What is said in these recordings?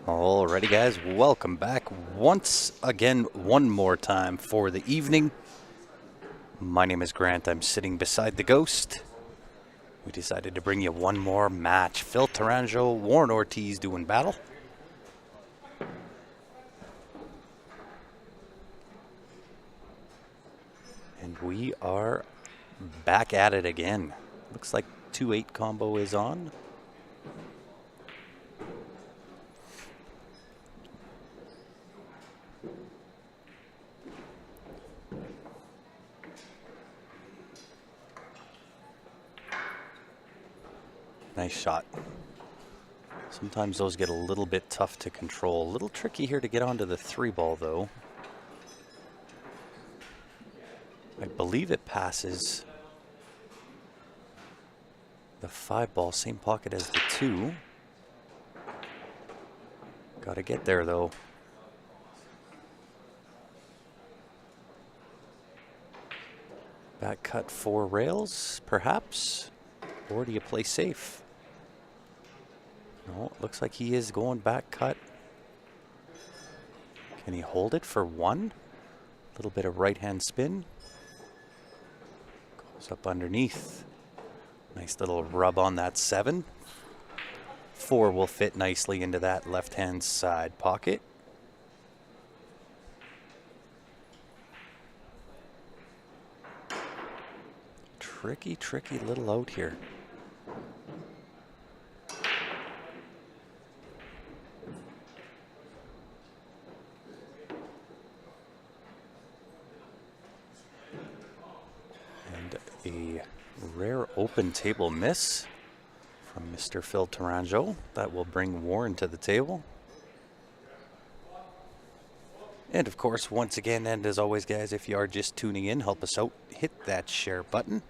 Alrighty guys, welcome back once again, one more time for the evening. My name is Grant, I'm sitting beside the Ghost. We decided to bring you one more match. Phil Taranjo, Warren Ortiz doing battle. And we are back at it again. Looks like 2-8 combo is on. Nice shot. Sometimes those get a little bit tough to control. A little tricky here to get onto the 3-ball though. I believe it passes the 5-ball, same pocket as the 2. Gotta get there though. Back cut 4 rails, perhaps? Or do you play safe? No, it looks like he is going back cut. Can he hold it for 1? A little bit of right-hand spin. Goes up underneath. Nice little rub on that 7. 4 will fit nicely into that left-hand side pocket. Tricky, tricky little out here. And a rare open table miss from Mr. Phil Taranjo. That will bring Warren to the table. And of course, once again, and as always, guys, if you are just tuning in, help us out. Hit that share button.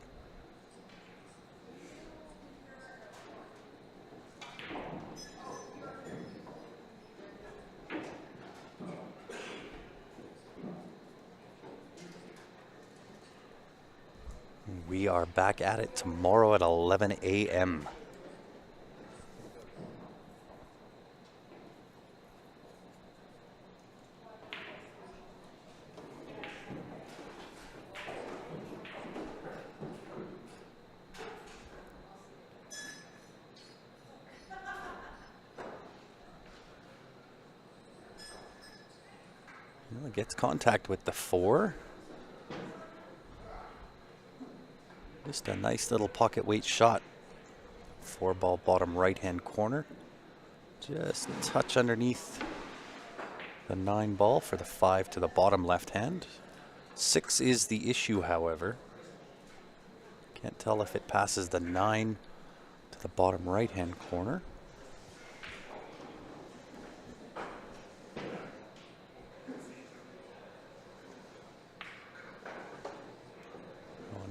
We are back at it tomorrow at 11 a.m. Well, it gets contact with the 4. Just a nice little pocket weight shot. 4-ball bottom right-hand corner. Just a touch underneath the 9-ball for the 5 to the bottom left-hand. 6 is the issue, however. Can't tell if it passes the 9 to the bottom right-hand corner.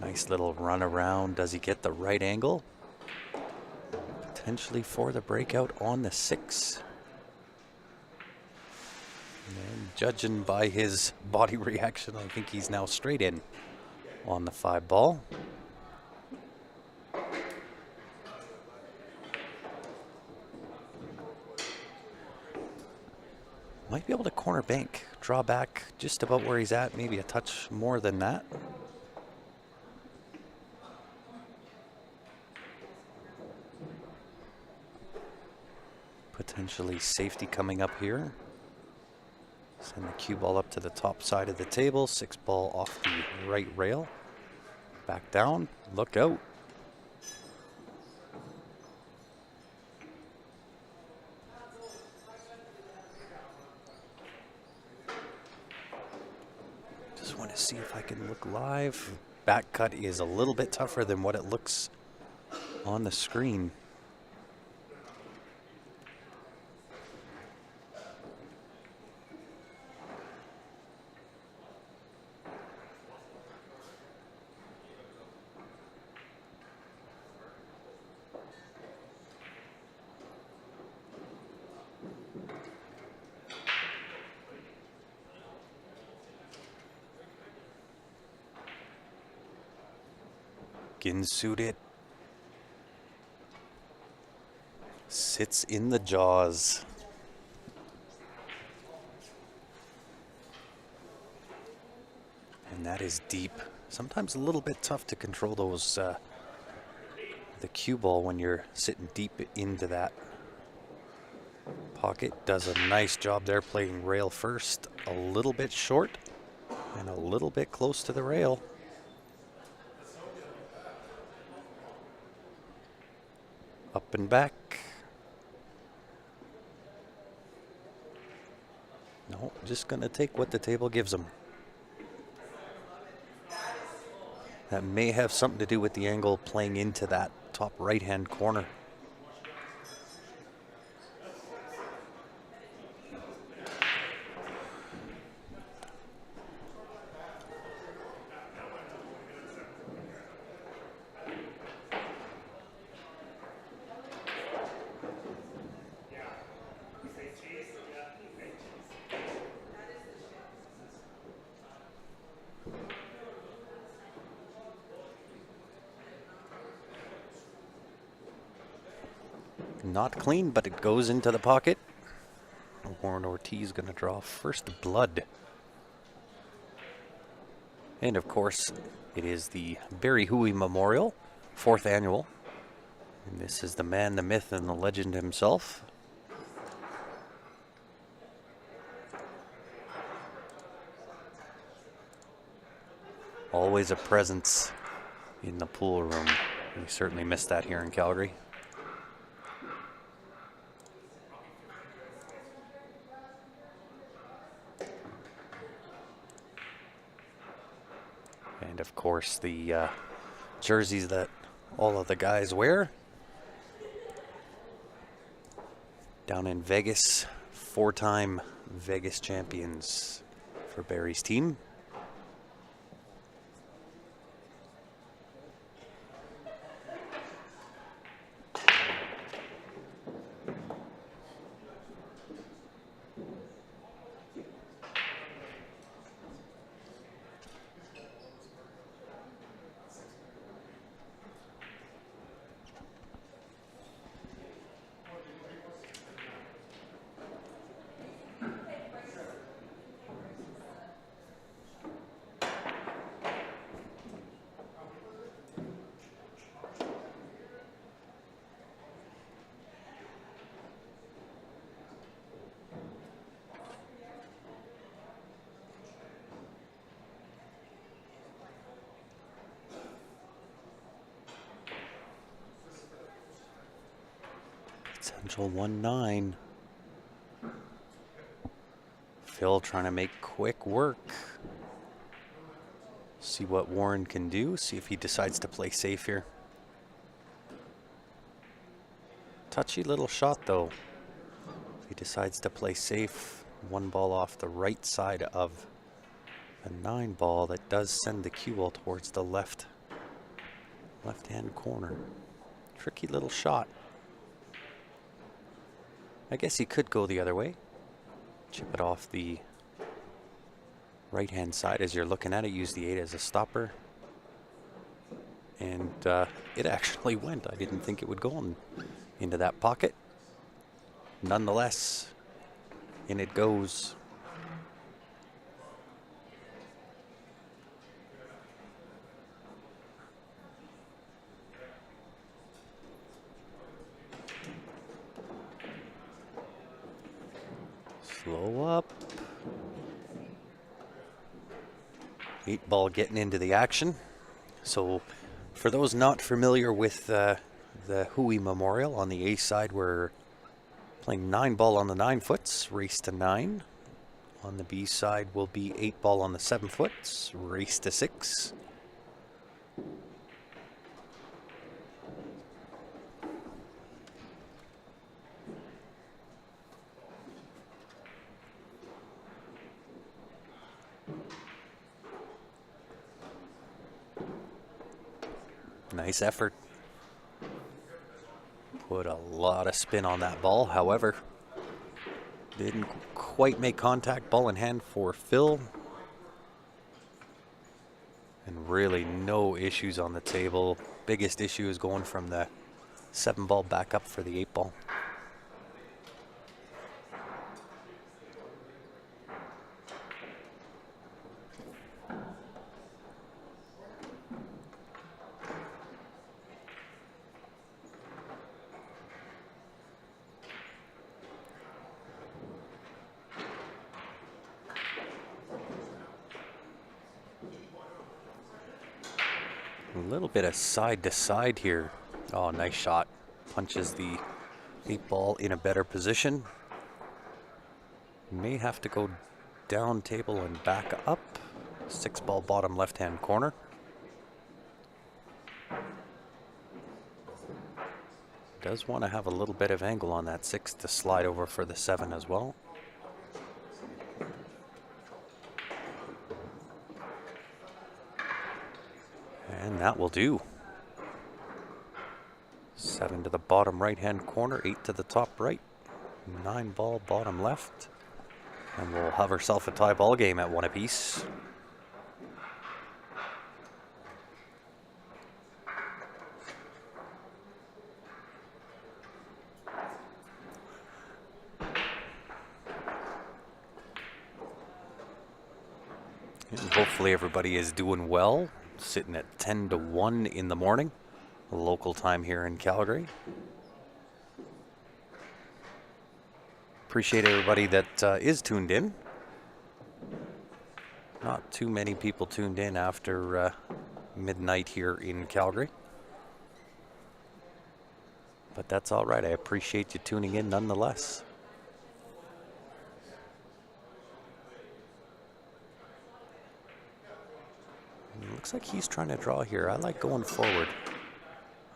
Nice little run around. Does he get the right angle? Potentially for the breakout on the 6. And judging by his body reaction, I think he's now straight in on the 5-ball. Might be able to corner bank, draw back just about where he's at, maybe a touch more than that. Potentially safety coming up here. Send the cue ball up to the top side of the table. 6 ball off the right rail. Back down. Look out. Just want to see if I can look live. Back cut is a little bit tougher than what it looks on the screen. Ginsued it. Sits in the jaws. And that is deep. Sometimes a little bit tough to control those, the cue ball when you're sitting deep into that pocket. Does a nice job there playing rail first. A little bit short and a little bit close to the rail. Up and back. No, just gonna take what the table gives him. That may have something to do with the angle playing into that top right-hand corner. Not clean, but it goes into the pocket. Warren Ortiz going to draw first blood. And of course, it is the Barry Hooey Memorial, 4th annual. And this is the man, the myth, and the legend himself. Always a presence in the pool room. We certainly missed that here in Calgary. And of course, the jerseys that all of the guys wear. Down in Vegas, 4-time Vegas champions for Barry's team. Potential 1-9. Phil trying to make quick work. See what Warren can do. See if he decides to play safe here. Touchy little shot though. If he decides to play safe, 1 ball off the right side of the 9 ball, that does send the cue ball towards the left-hand corner. Tricky little shot. I guess he could go the other way. Chip it off the right-hand side as you're looking at it. Use the 8 as a stopper. And it actually went. I didn't think it would go into that pocket. Nonetheless, in it goes. Slow up. 8 ball getting into the action. So for those not familiar with the Hooey Memorial, on the A side we're playing 9 ball on the 9 foots, race to 9. On the B side will be 8 ball on the 7 foots, race to 6. Nice effort. Put a lot of spin on that ball. However, didn't quite make contact. Ball in hand for Phil. And really no issues on the table. Biggest issue is going from the 7 ball back up for the 8 ball. A little bit of side to side here. Oh, nice shot. Punches the 8 ball in a better position. May have to go down table and back up. 6 ball bottom left hand corner. Does want to have a little bit of angle on that 6 to slide over for the 7 as well. And that will do. 7 to the bottom right hand corner, 8 to the top right, 9 ball bottom left. And we'll have ourselves a tie ball game at 1 apiece. And hopefully everybody is doing well. Sitting at 10 to 1 in the morning, local time here in Calgary. Appreciate everybody that is tuned in. Not too many people tuned in after midnight here in Calgary. But that's all right. I appreciate you tuning in nonetheless. Looks like he's trying to draw here. I like going forward.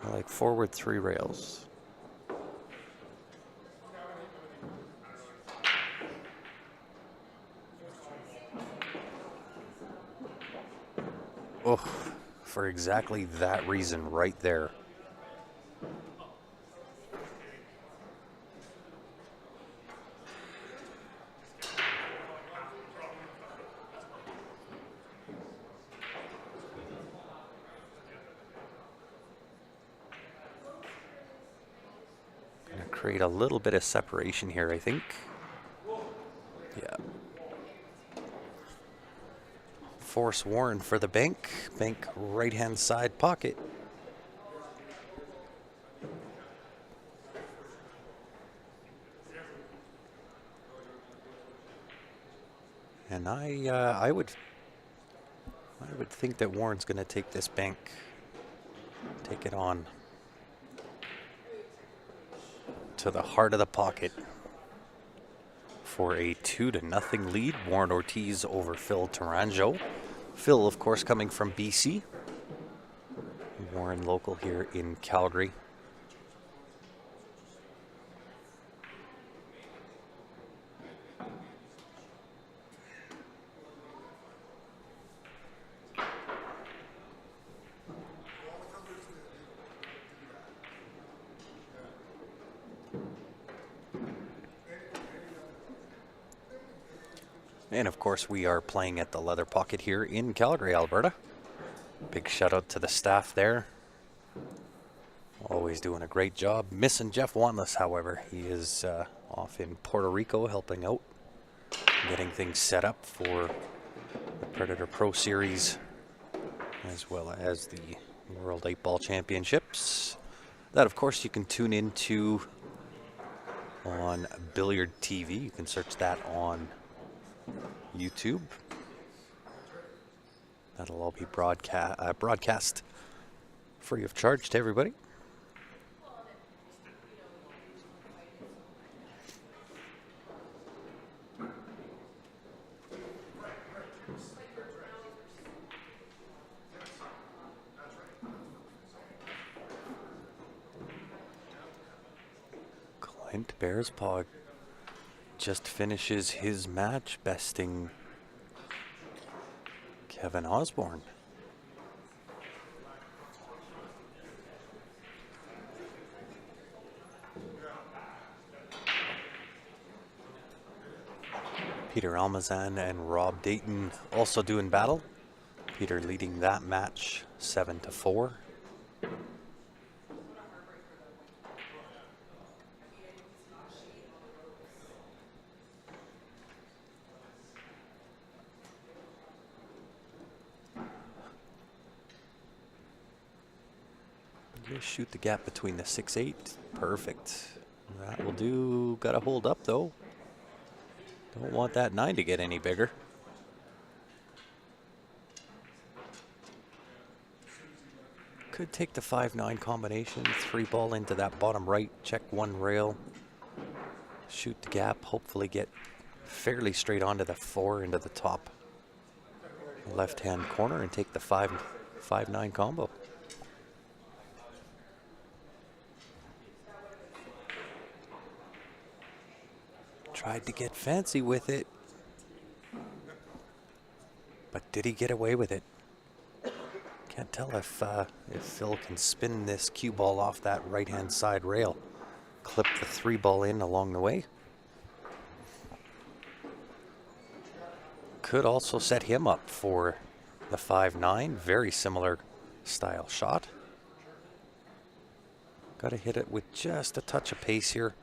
I like forward 3 rails. Oh, for exactly that reason right there. Create a little bit of separation here, I think. Yeah. Force Warren for the bank. Bank right-hand side pocket. And I would think that Warren's going to take this bank, take it on to the heart of the pocket for a 2-0 lead. Warren Ortiz over Phil Taranjo. Phil, of course, coming from BC. Warren local here in Calgary. And of course, we are playing at the Leather Pocket here in Calgary, Alberta. Big shout out to the staff there. Always doing a great job. Missing Jeff Wantless, however. He is off in Puerto Rico helping out, getting things set up for the Predator Pro Series, as well as the World 8-Ball Championships. That, of course, you can tune into on Billiard TV. You can search that on YouTube. That'll all be broadcast free of charge to everybody. Clint Bearspaw just finishes his match besting Kevin Osborne. Peter Almazan and Rob Dayton also doing battle. Peter leading that match 7-4. Just shoot the gap between the 6-8. Perfect. That will do. Got to hold up though. Don't want that 9 to get any bigger. Could take the 5-9 combination, 3-ball into that bottom right, check one rail, shoot the gap, hopefully get fairly straight onto the 4 into the top left-hand corner and take the 5-9 combo. Tried to get fancy with it, but did he get away with it? Can't tell if Phil can spin this cue ball off that right-hand side rail. Clip the 3-ball in along the way. Could also set him up for the 5-9. Very similar style shot. Got to hit it with just a touch of pace here.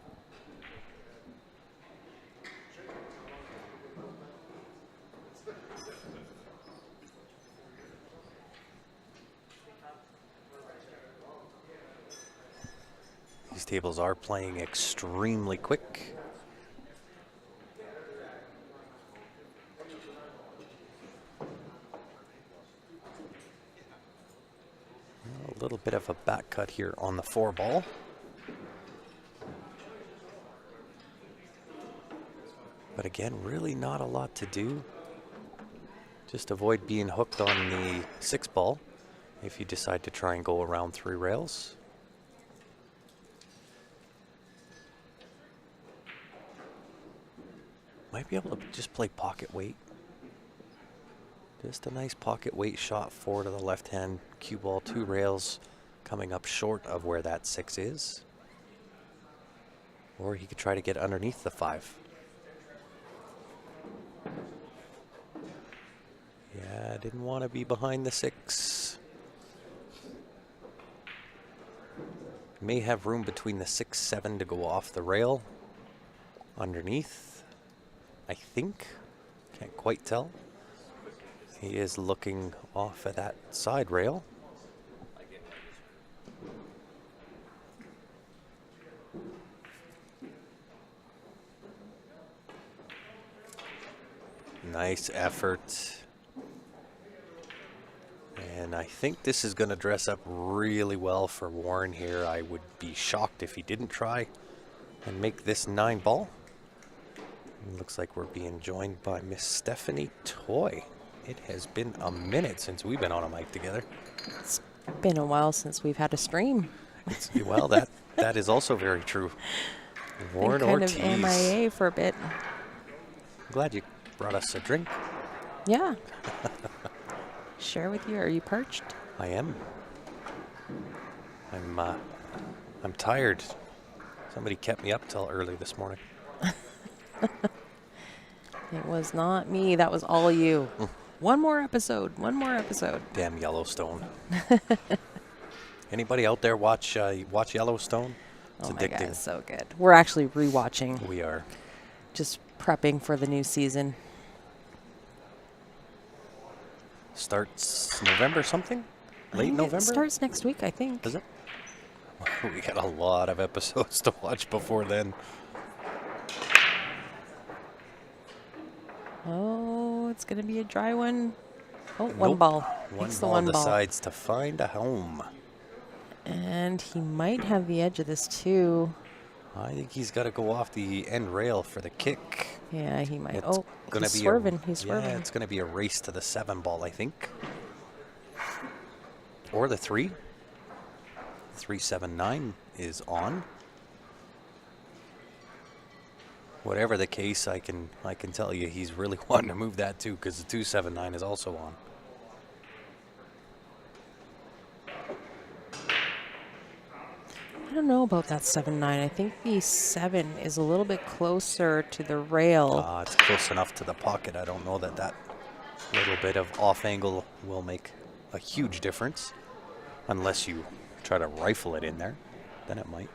These tables are playing extremely quick. A little bit of a back cut here on the 4-ball. But again, really not a lot to do. Just avoid being hooked on the 6-ball if you decide to try and go around 3 rails. Might be able to just play pocket weight. Just a nice pocket weight shot, 4 to the left hand, cue ball, 2 rails, coming up short of where that 6 is. Or he could try to get underneath the 5. Yeah, didn't want to be behind the 6. May have room between the 6-7 to go off the rail. Underneath, I think. Can't quite tell. He is looking off at that side rail. Nice effort. And I think this is going to dress up really well for Warren here. I would be shocked if he didn't try and make this 9-ball. Looks like we're being joined by Miss Stephanie Toy. It has been a minute since we've been on a mic together. It's been a while since we've had a stream. Well, that is also very true. Warren Ortiz. Kind of MIA for a bit. I'm glad you brought us a drink. Yeah. Share with you. Are you parched? I am. I'm tired. Somebody kept me up till early this morning. It was not me. That was all you. One more episode. One more episode. Damn Yellowstone. Anybody out there watch Yellowstone? It's oh my addicting. God, it's so good. We're actually rewatching. We are. Just prepping for the new season. Starts November something? Late November? It starts next week, I think. Does it? We got a lot of episodes to watch before then. Oh, it's going to be a dry one. Oh, one Nope. ball. One Takes the ball one ball. decides to find a home. And he might have the edge of this too. I think he's got to go off the end rail for the kick. Yeah, he might. It's Oh, gonna he's be swerving. He's swerving. Yeah, it's going to be a race to the 7 ball, I think. Or the 3. 379 is on. Whatever the case, I can tell you he's really wanting to move that too, because the 279 is also on. I don't know about that 7-9. I think the 7 is a little bit closer to the rail. It's close enough to the pocket. I don't know that little bit of off angle will make a huge difference, unless you try to rifle it in there. Then it might.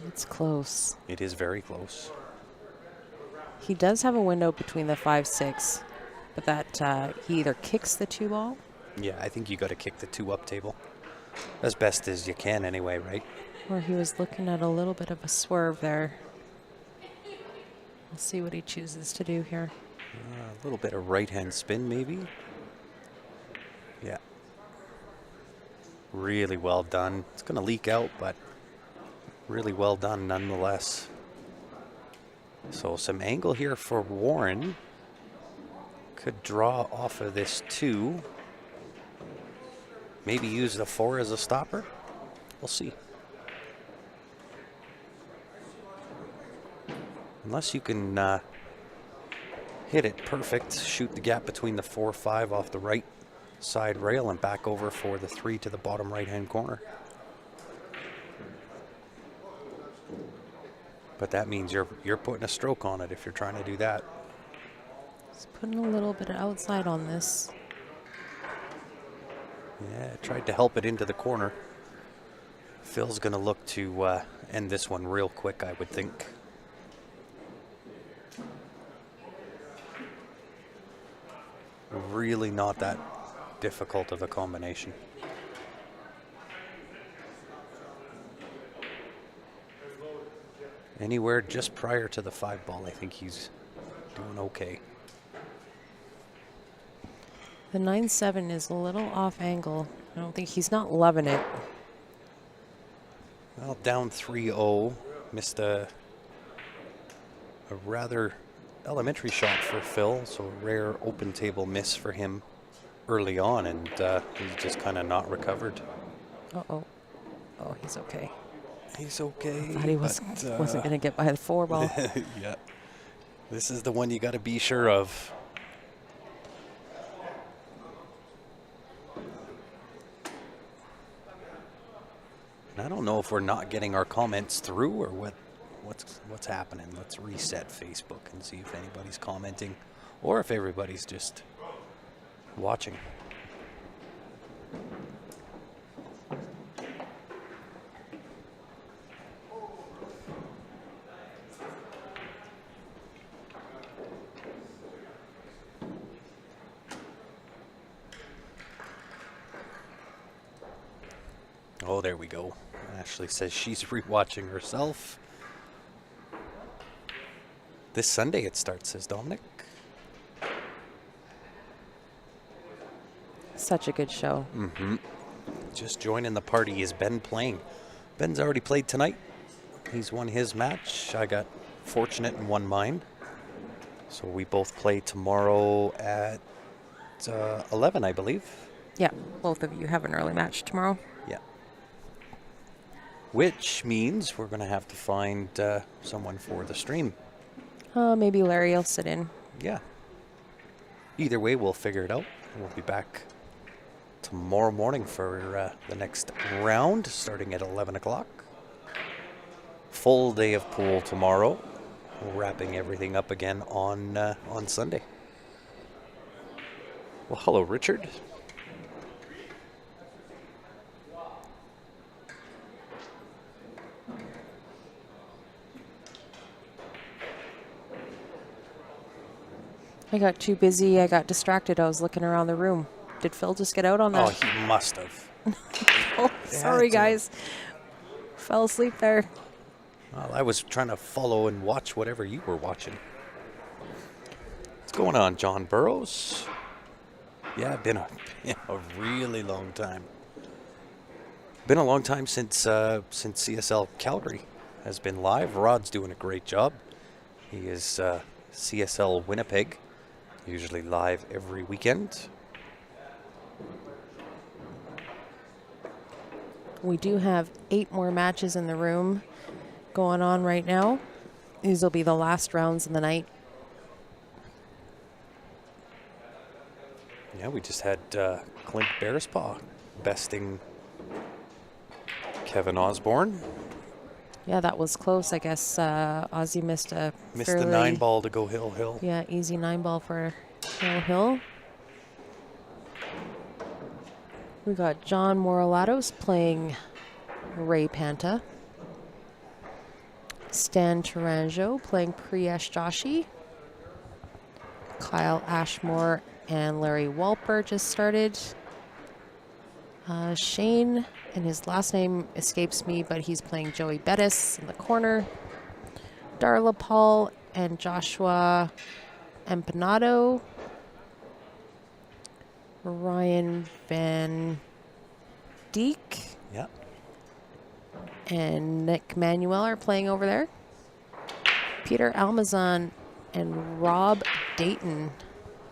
It's close. It is very close. He does have a window between the 5-6, but that he either kicks the 2 ball. Yeah, I think you got to kick the 2 up table as best as you can anyway, right? Or he was looking at a little bit of a swerve there. We'll see what he chooses to do here. A little bit of right-hand spin, maybe. Yeah. Really well done. It's going to leak out, but really well done nonetheless. So some angle here for Warren. Could draw off of this 2. Maybe use the 4 as a stopper. We'll see. Unless you can hit it perfect, shoot the gap between the 4-5 off the right side rail and back over for the 3 to the bottom right-hand corner. But that means you're putting a stroke on it if you're trying to do that. He's putting a little bit of outside on this. Yeah, tried to help it into the corner. Phil's going to look to end this one real quick, I would think. Really not that difficult of a combination. Anywhere just prior to the 5 ball, I think he's doing okay. The 9-7 is a little off angle. I don't think he's not loving it. Well, down 3-0. Missed a rather elementary shot for Phil, so a rare open table miss for him early on, and he's just kind of not recovered. Uh-oh. Oh, he's okay. He's okay. I thought he wasn't going to get by the 4 ball. Yeah. This is the one you got to be sure of. And I don't know if we're not getting our comments through or what's happening. Let's reset Facebook and see if anybody's commenting or if everybody's just watching. Oh, there we go. Ashley says she's rewatching herself. This Sunday it starts, says Dominic. Such a good show. Mm-hmm. Just joining the party is Ben playing. Ben's already played tonight. He's won his match. I got fortunate and won mine. So we both play tomorrow at 11, I believe. Yeah, both of you have an early match tomorrow. Yeah. Which means we're going to have to find someone for the stream. Maybe Larry will sit in. Yeah. Either way, we'll figure it out. We'll be back tomorrow morning for the next round, starting at 11 o'clock. Full day of pool tomorrow. Wrapping everything up again on Sunday. Well, hello, Richard. I got too busy. I got distracted. I was looking around the room. Did Phil just get out on that? Oh, he must have. Oh, sorry, That's a- guys. Fell asleep there. Well, I was trying to follow and watch whatever you were watching. What's going on, John Burrows? Yeah, been a really long time. Been a long time since CSL Calgary has been live. Rod's doing a great job. He is CSL Winnipeg, usually live every weekend. We do have 8 more matches in the room going on right now. These will be the last rounds of the night. Yeah, we just had Clint Bearspaw besting Kevin Osborne. Yeah, that was close. I guess Ozzy missed a Missed fairly, the 9 ball to go Hill. Yeah, easy 9 ball for Hill. We got John Moralatos playing Ray Panta. Stan Taranjo playing Priyesh Joshi. Kyle Ashmore and Larry Walper just started. Shane, and his last name escapes me, but he's playing Joey Bettis in the corner. Darla Paul and Joshua Empanado. Ryan Van Dijk Yeah. and Nick Manuel are playing over there. Peter Almazan and Rob Dayton.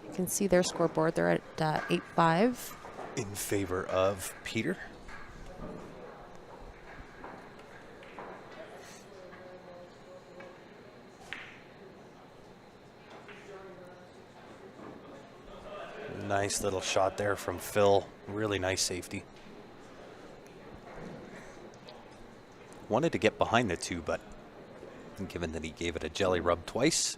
You can see their scoreboard. They're at 8-5. In favor of Peter. Nice little shot there from Phil. Really nice safety. Wanted to get behind the 2, but given that he gave it a jelly rub twice,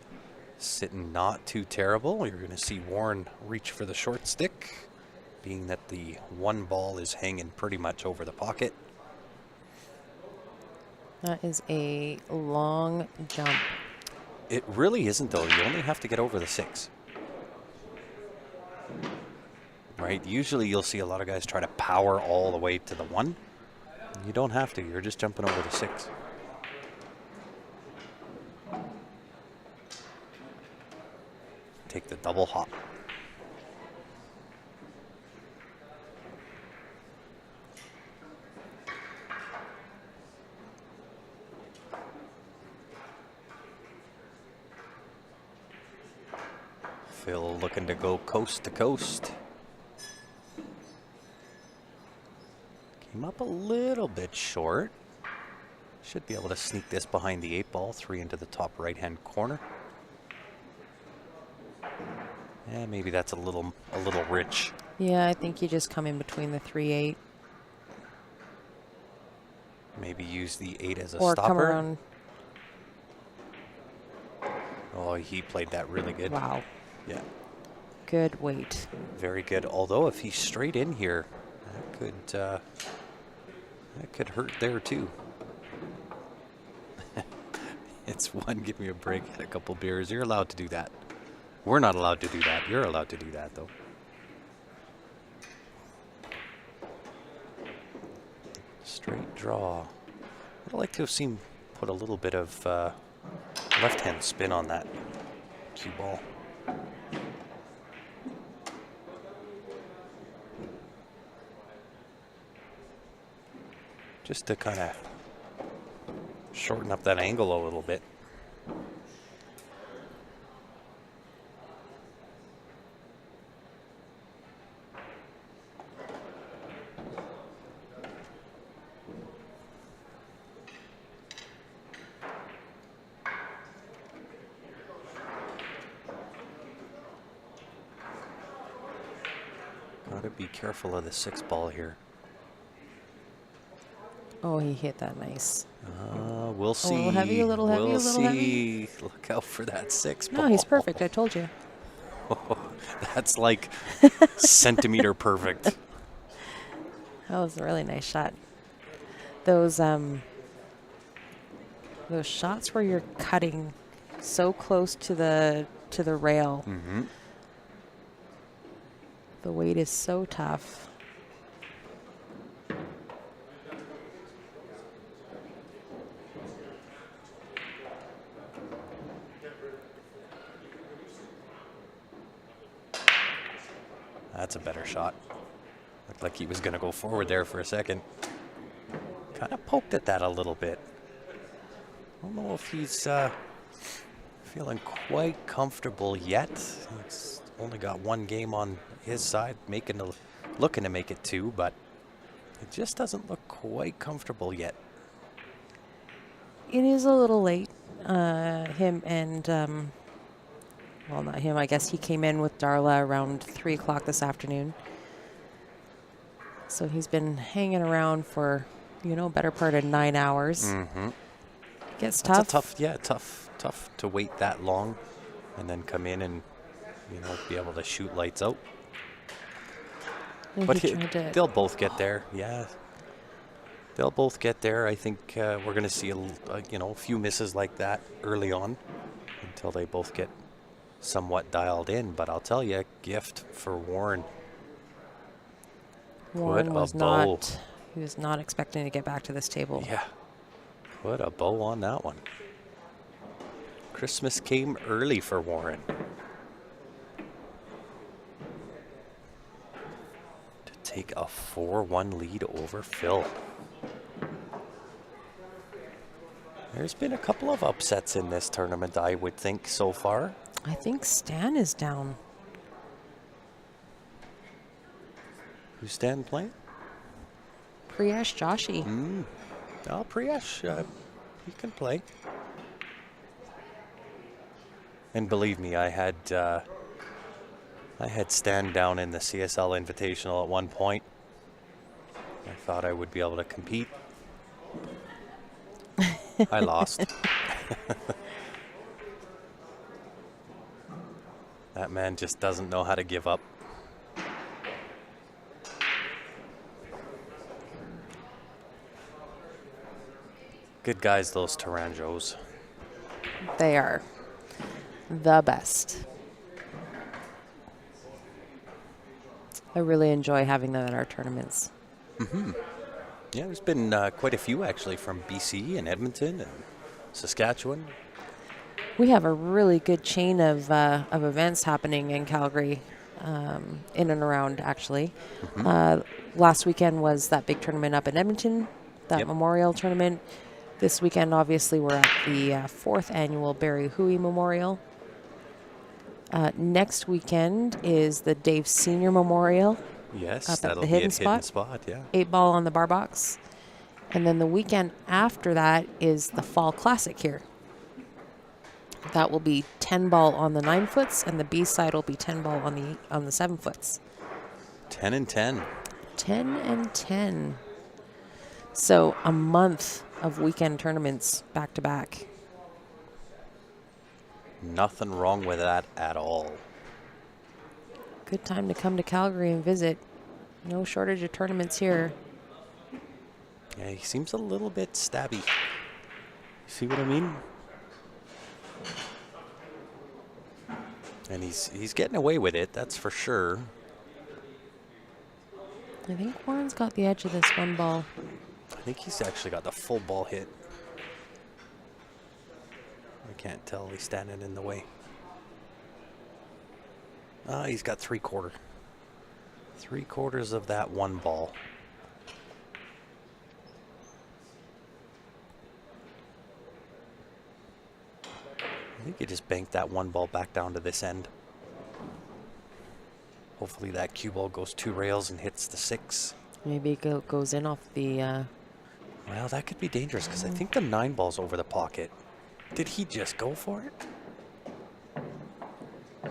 sitting not too terrible. You're going to see Warren reach for the short stick, being that the 1 ball is hanging pretty much over the pocket. That is a long jump. It really isn't, though. You only have to get over the 6. Right? Usually you'll see a lot of guys try to power all the way to the 1. You don't have to. You're just jumping over the 6. Take the double hop. Phil looking to go coast to coast. Came up a little bit short. Should be able to sneak this behind the 8 ball, 3 into the top right-hand corner. Yeah, maybe that's a little rich. Yeah, I think you just come in between the 3-8. Maybe use the 8 as a Or stopper. come around. Oh, he played that really good. Wow. Yeah, Good weight. very good. Although if he's straight in here, that could hurt there too. It's 1. Give me a break. Had a couple beers. You're allowed to do that. We're not allowed to do that. You're allowed to do that, though. Straight draw. I'd like to have seen put a little bit of left-hand spin on that cue ball. Just to kind of shorten up that angle a little bit. Gotta be careful of the 6 ball here. Oh, he hit that nice. We'll see. A little heavy, a little heavy, we'll a little see. Look out for that 6 ball. No, he's perfect. I told you. That's like centimeter perfect. That was a really nice shot. Those shots where you're cutting so close to the rail. Mm-hmm. The weight is so tough. That's a better shot. Looked like he was going to go forward there for a second. Kind of poked at that a little bit. I don't know if he's feeling quite comfortable yet. He's only got one game on his side, looking to make it 2, but it just doesn't look quite comfortable yet. It is a little late. Him and, well, not him. I guess he came in with Darla around 3 o'clock this afternoon. So he's been hanging around for, better part of 9 hours. Mm-hmm. Gets That's tough. tough to wait that long and then come in and, be able to shoot lights out. And But he tried to- they'll both get there. Yeah. They'll both get there. I think we're going to see a few misses like that early on until they both get somewhat dialed in. But I'll tell you, gift for Warren. Warren was a bow. not. He was not expecting to get back to this table. Yeah. Put a bow on that one. Christmas came early for Warren. To take a 4-1 lead over Phil. There's been a couple of upsets in this tournament, I would think, so far. I think Stan is down. Who's Stan playing? Priyesh Joshi. Oh, Priyesh, he can play. And believe me, I had Stan down in the CSL Invitational at one point. I thought I would be able to compete. I lost. That man just doesn't know how to give up. Good guys, those Taranjos. They are the best. I really enjoy having them at our tournaments. Yeah, there's been quite a few actually from BC and Edmonton and Saskatchewan. We have a really good chain of events happening in Calgary, in and around, actually. Last weekend was that big tournament up in Edmonton, that Yep. memorial tournament. This weekend, obviously, we're at the 4th annual Barry Hooey Memorial. Next weekend is the Dave Senior Memorial, Yes, Up at that'll the be hidden a hidden spot? spot, yeah. 8-ball on the bar box. And then the weekend after that is the Fall Classic here. That will be 10-ball on the 9-foots, and the B side will be 10-ball on the 7-foots. 10 and 10. 10 and 10. So a month of weekend tournaments back to back. Nothing wrong with that at all. Good time to come to Calgary and visit. No shortage of tournaments here. Yeah, he seems a little bit stabby. See what I mean? And he's getting away with it, that's for sure. I think Warren's got the edge of this one ball. I think he's actually got the full ball hit. I can't tell, he's standing in the way. He's got 3/4. 3/4 of that one ball. I think he just banked that one ball back down to this end. Hopefully that cue ball goes 2 rails and hits the 6. Maybe it goes in off the... Well, that could be dangerous because I think the 9 ball's over the pocket. Did he just go for it?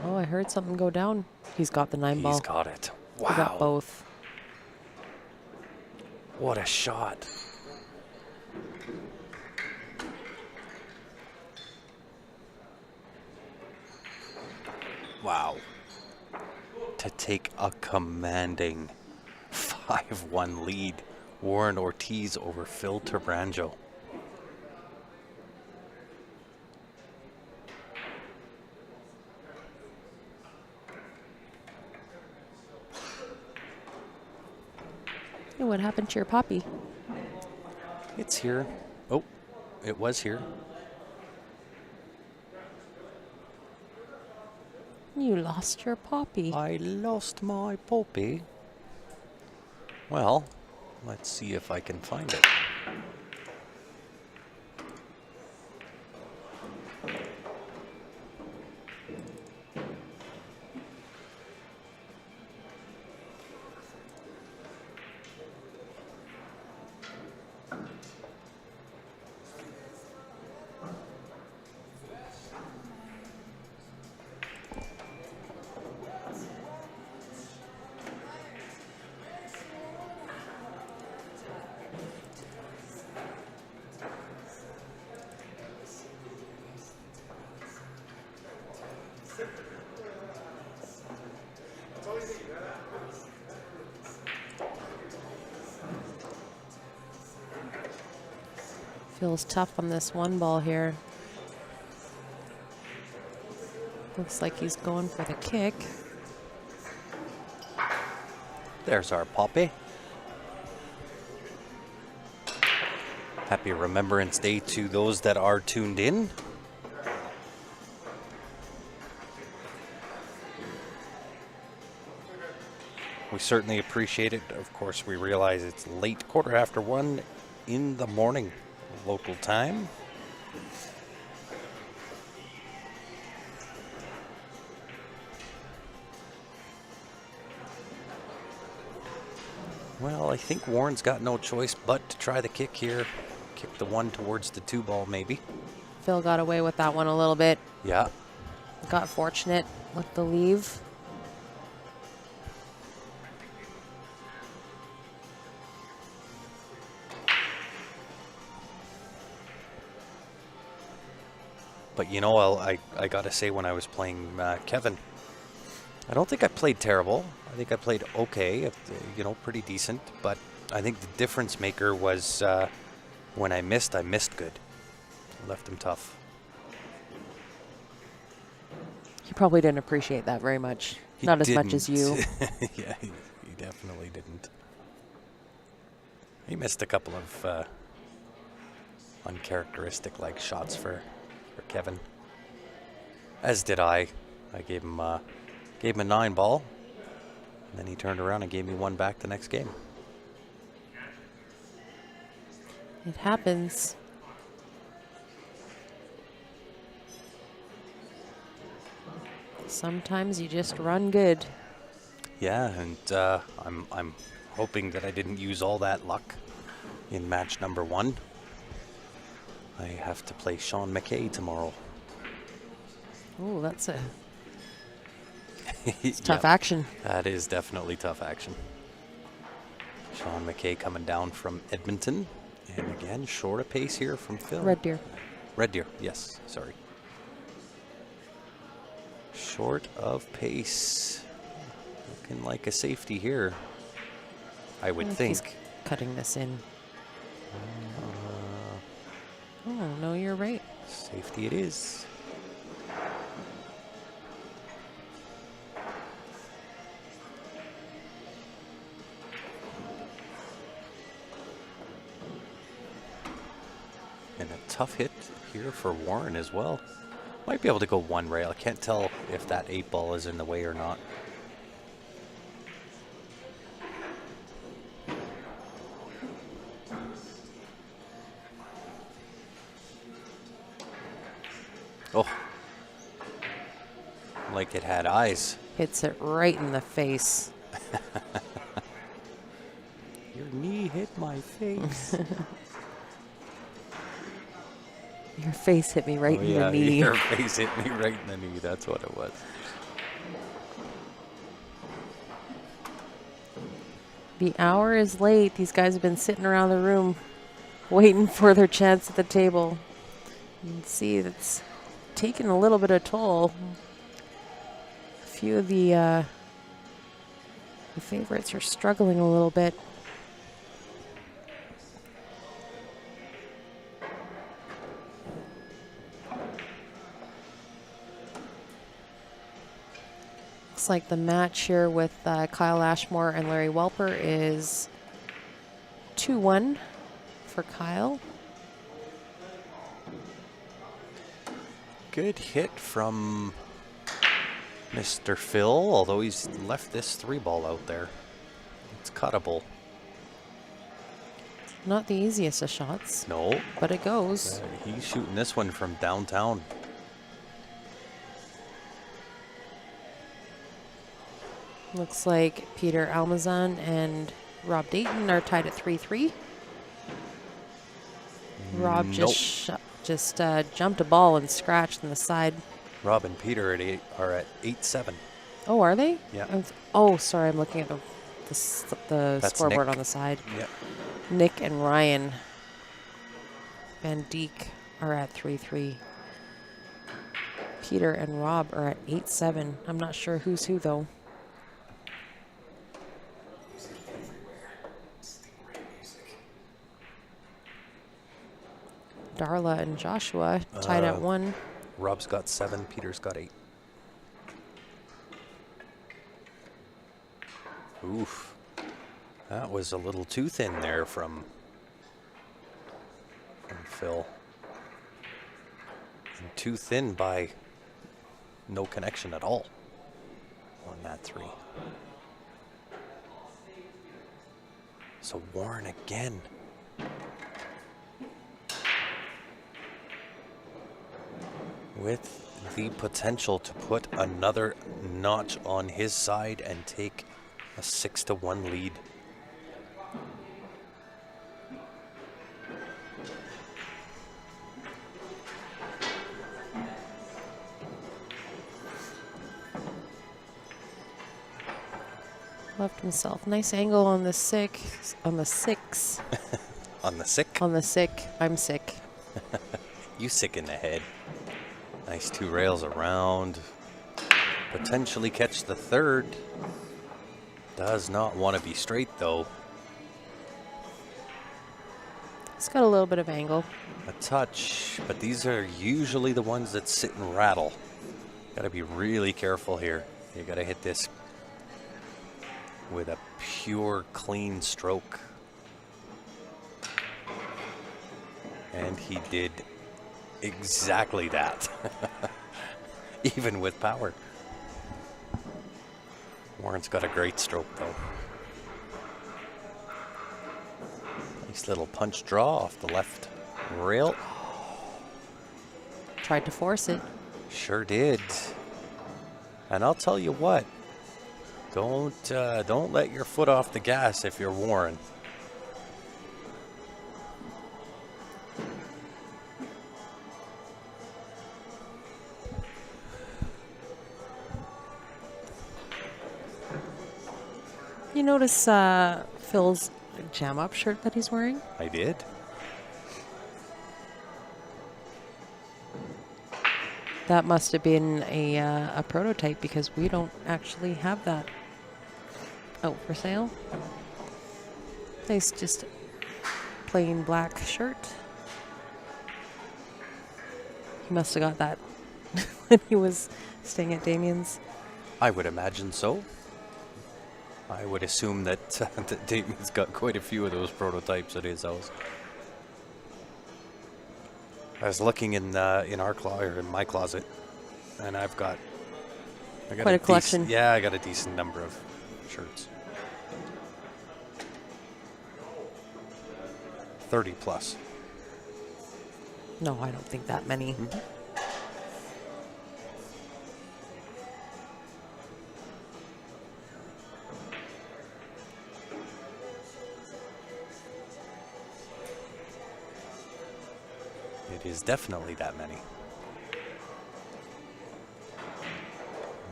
Oh, I heard something go down. He's got the 9 ball. He's got it. He got Wow. both. What a shot. Wow. To take a commanding 5-1 lead. Warren Ortiz over Phil Taranjo. Hey, what happened to your poppy? It's here. Oh, it was here. You lost your poppy. I lost my poppy. Well, let's see if I can find it. Feels tough on this one ball here. Looks like he's going for the kick. There's our poppy. Happy Remembrance Day to those that are tuned in. We certainly appreciate it. Of course, we realize it's late, 1:15 in the morning, local time. Well, I think Warren's got no choice but to try the kick here. Kick the one towards the 2 ball, maybe. Phil got away with that one a little bit. Yeah. Got fortunate with the leave. But you know, I gotta say, when I was playing Kevin, I don't think I played terrible. I think I played okay, you know, pretty decent. But I think the difference maker was when I missed good. Left him tough. He probably didn't appreciate that very much. He Not as much as you. Yeah, he definitely didn't. He missed a couple of uncharacteristic-like shots for Kevin. As did I. I gave him a 9 ball, and then he turned around and gave me 1 back the next game. It happens. Sometimes you just run good. Yeah, and I'm hoping that I didn't use all that luck in match number 1. I have to play Sean McKay tomorrow. Oh, that's It's tough action. That is definitely tough action. Sean McKay coming down from Edmonton. And again, short of pace here from Phil. Red Deer. Red Deer, yes, sorry. Short of pace. Looking like a safety here, I would think. He's cutting this in. Oh, no, you're right. Safety it is. And a tough hit here for Warren as well. Might be able to go 1 rail. I can't tell if that 8 ball is in the way or not. Oh, like it had eyes. Hits it right in the face. Your knee hit my face. Your face hit me right in yeah, the knee. Your face hit me right in the knee. That's what it was. The hour is late. These guys have been sitting around the room waiting for their chance at the table. You can see that's taken a little bit of toll. A few of the favorites are struggling a little bit. Looks like the match here with Kyle Ashmore and Larry Welper is 2-1 for Kyle. Good hit from Mr. Phil, although he's left this 3-ball out there. It's cuttable. Not the easiest of shots, No. but it goes. He's shooting this one from downtown. Looks like Peter Almazan and Rob Dayton are tied at 3-3. Rob Nope. just jumped a ball and scratched in the side. Rob and Peter are at 8-7. Oh, are they? Yeah. Oh, sorry, I'm looking at the That's scoreboard Nick. on the side. Yeah. Nick and Ryan Van Dijk are at 3-3. Peter and Rob are at 8-7. I'm not sure who's who, though. Darla and Joshua tied at 1. Rob's got 7, Peter's got 8. Oof. That was a little too thin there from Phil. And too thin by no connection at all on that 3. So Warren again. With the potential to put another notch on his side and take a 6-1 lead. Left himself. Nice angle on the six. On the 6. On the sick? On the sick. I'm sick. You sick in the head. Nice 2 rails around. Potentially catch the 3rd. Does not want to be straight though. It's got a little bit of angle. A touch, but these are usually the ones that sit and rattle. Got to be really careful here. You got to hit this with a pure, clean stroke. And he did exactly that. Even with power. Warren's got a great stroke though. Nice little punch draw off the left rail. Tried to force it. Sure did. And I'll tell you what. Don't let your foot off the gas if you're Warren. You notice Phil's jam-up shirt that he's wearing? I did. That must have been a prototype because we don't actually have that out for sale. Nice, just plain black shirt. He must have got that when he was staying at Damien's. I would imagine so. I would assume that, that Damien's got quite a few of those prototypes at his house. I was looking in our closet, or in my closet, and I got quite a collection. Yeah, I got a decent number of shirts. 30 plus. No, I don't think that many. Mm-hmm. It is definitely that many.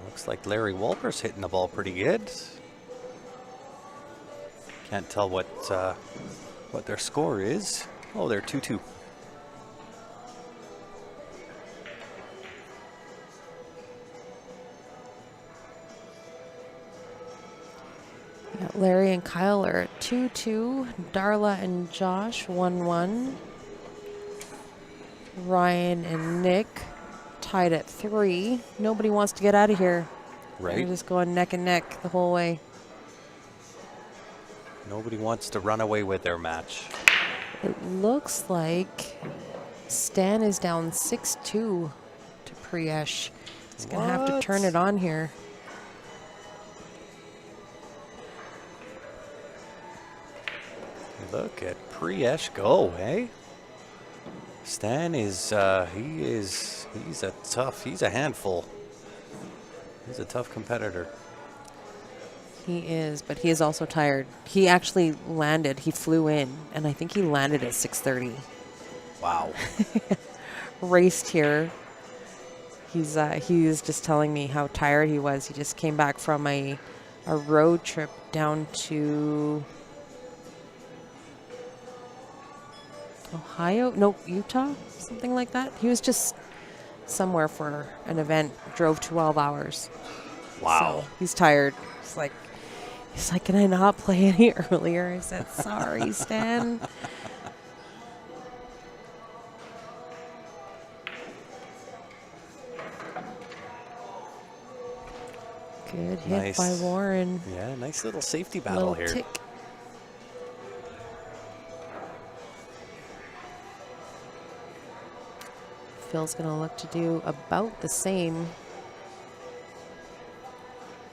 Looks like Larry Walker's hitting the ball pretty good. Can't tell what their score is. Oh, they're 2-2. Yeah, Larry and Kyle are at 2-2. Darla and Josh 1-1. Ryan and Nick tied at 3. Nobody wants to get out of here. Right. They're just going neck and neck the whole way. Nobody wants to run away with their match. It looks like Stan is down 6-2 to Priesh. He's going to have to turn it on here. Look at Priesh go, eh? Stan is, he's a handful. He's a tough competitor. He is, but he is also tired. He actually landed, he flew in, and I think he landed at 6:30. Wow. Raced here. He was just telling me how tired he was. He just came back from a road trip down to Ohio? No, Utah? Something like that. He was just somewhere for an event, drove 12 hours. Wow. So he's tired. He's like, can I not play any earlier? I said, sorry, Stan. Good hit by Warren. Yeah, nice little safety battle here. Tick. Phil's going to look to do about the same.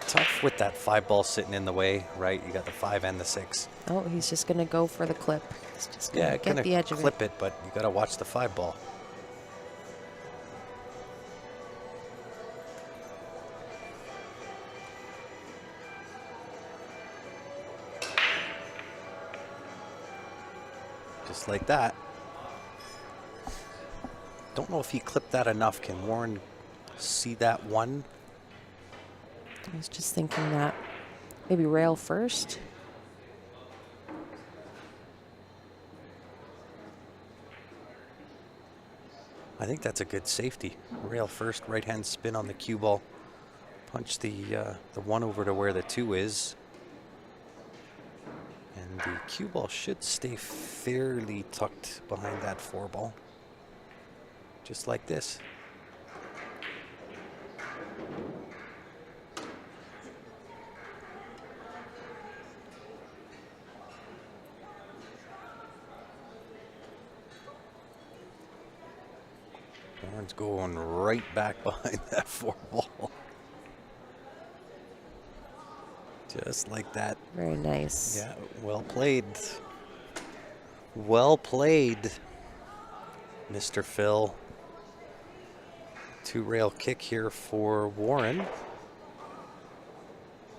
Tough with that 5 ball sitting in the way, right? You got the 5 and the 6. Oh, he's just going to go for the clip. He's just going to get the edge of it. Clip it, but you got to watch the 5 ball. Just like that. Don't know if he clipped that enough. Can Warren see that one? I was just thinking that maybe rail first. I think that's a good safety. Rail first, right hand spin on the cue ball. Punch the 1 over to where the 2 is. And the cue ball should stay fairly tucked behind that 4 ball. Just like this. Warren's going right back behind that 4 ball. Just like that. Very nice. Yeah, well played. Well played, Mr. Phil. 2 rail kick here for Warren.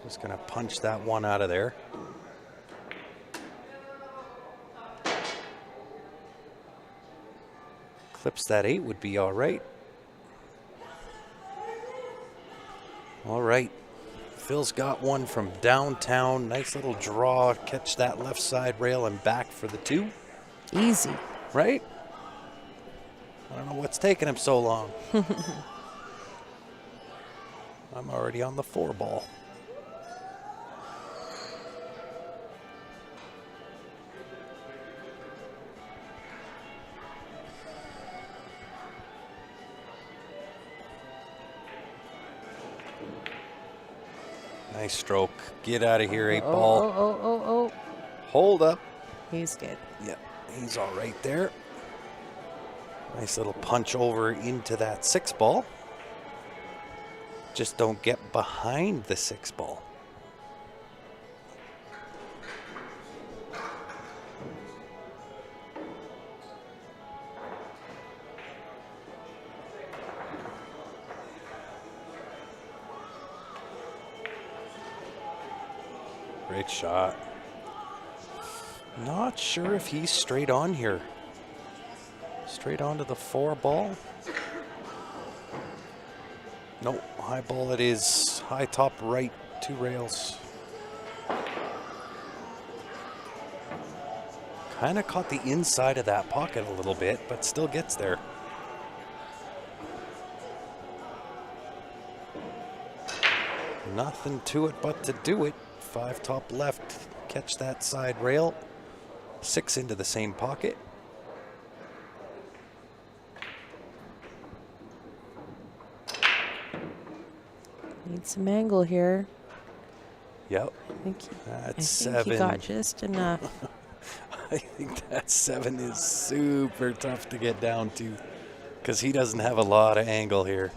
Just gonna punch that one out of there. Clips that 8 would be all right. All right. Phil's got one from downtown. Nice little draw. Catch that left side rail and back for the 2. Easy. Right? I don't know what's taking him so long. I'm already on the 4 ball. Nice stroke. Get out of here, 8 ball. Oh. Hold up. He's good. Yep, he's all right there. Nice little punch over into that 6 ball. Just don't get behind the 6 ball. Great shot. Not sure if he's straight on here. Straight onto the 4 ball. Nope, high ball it is. High top right, 2 rails. Kind of caught the inside of that pocket a little bit, but still gets there. Nothing to it but to do it. 5 top left, catch that side rail. 6 into the same pocket. Need some angle here. Yep. I think That's 7. he got just enough. I think that 7 is super tough to get down to because he doesn't have a lot of angle here.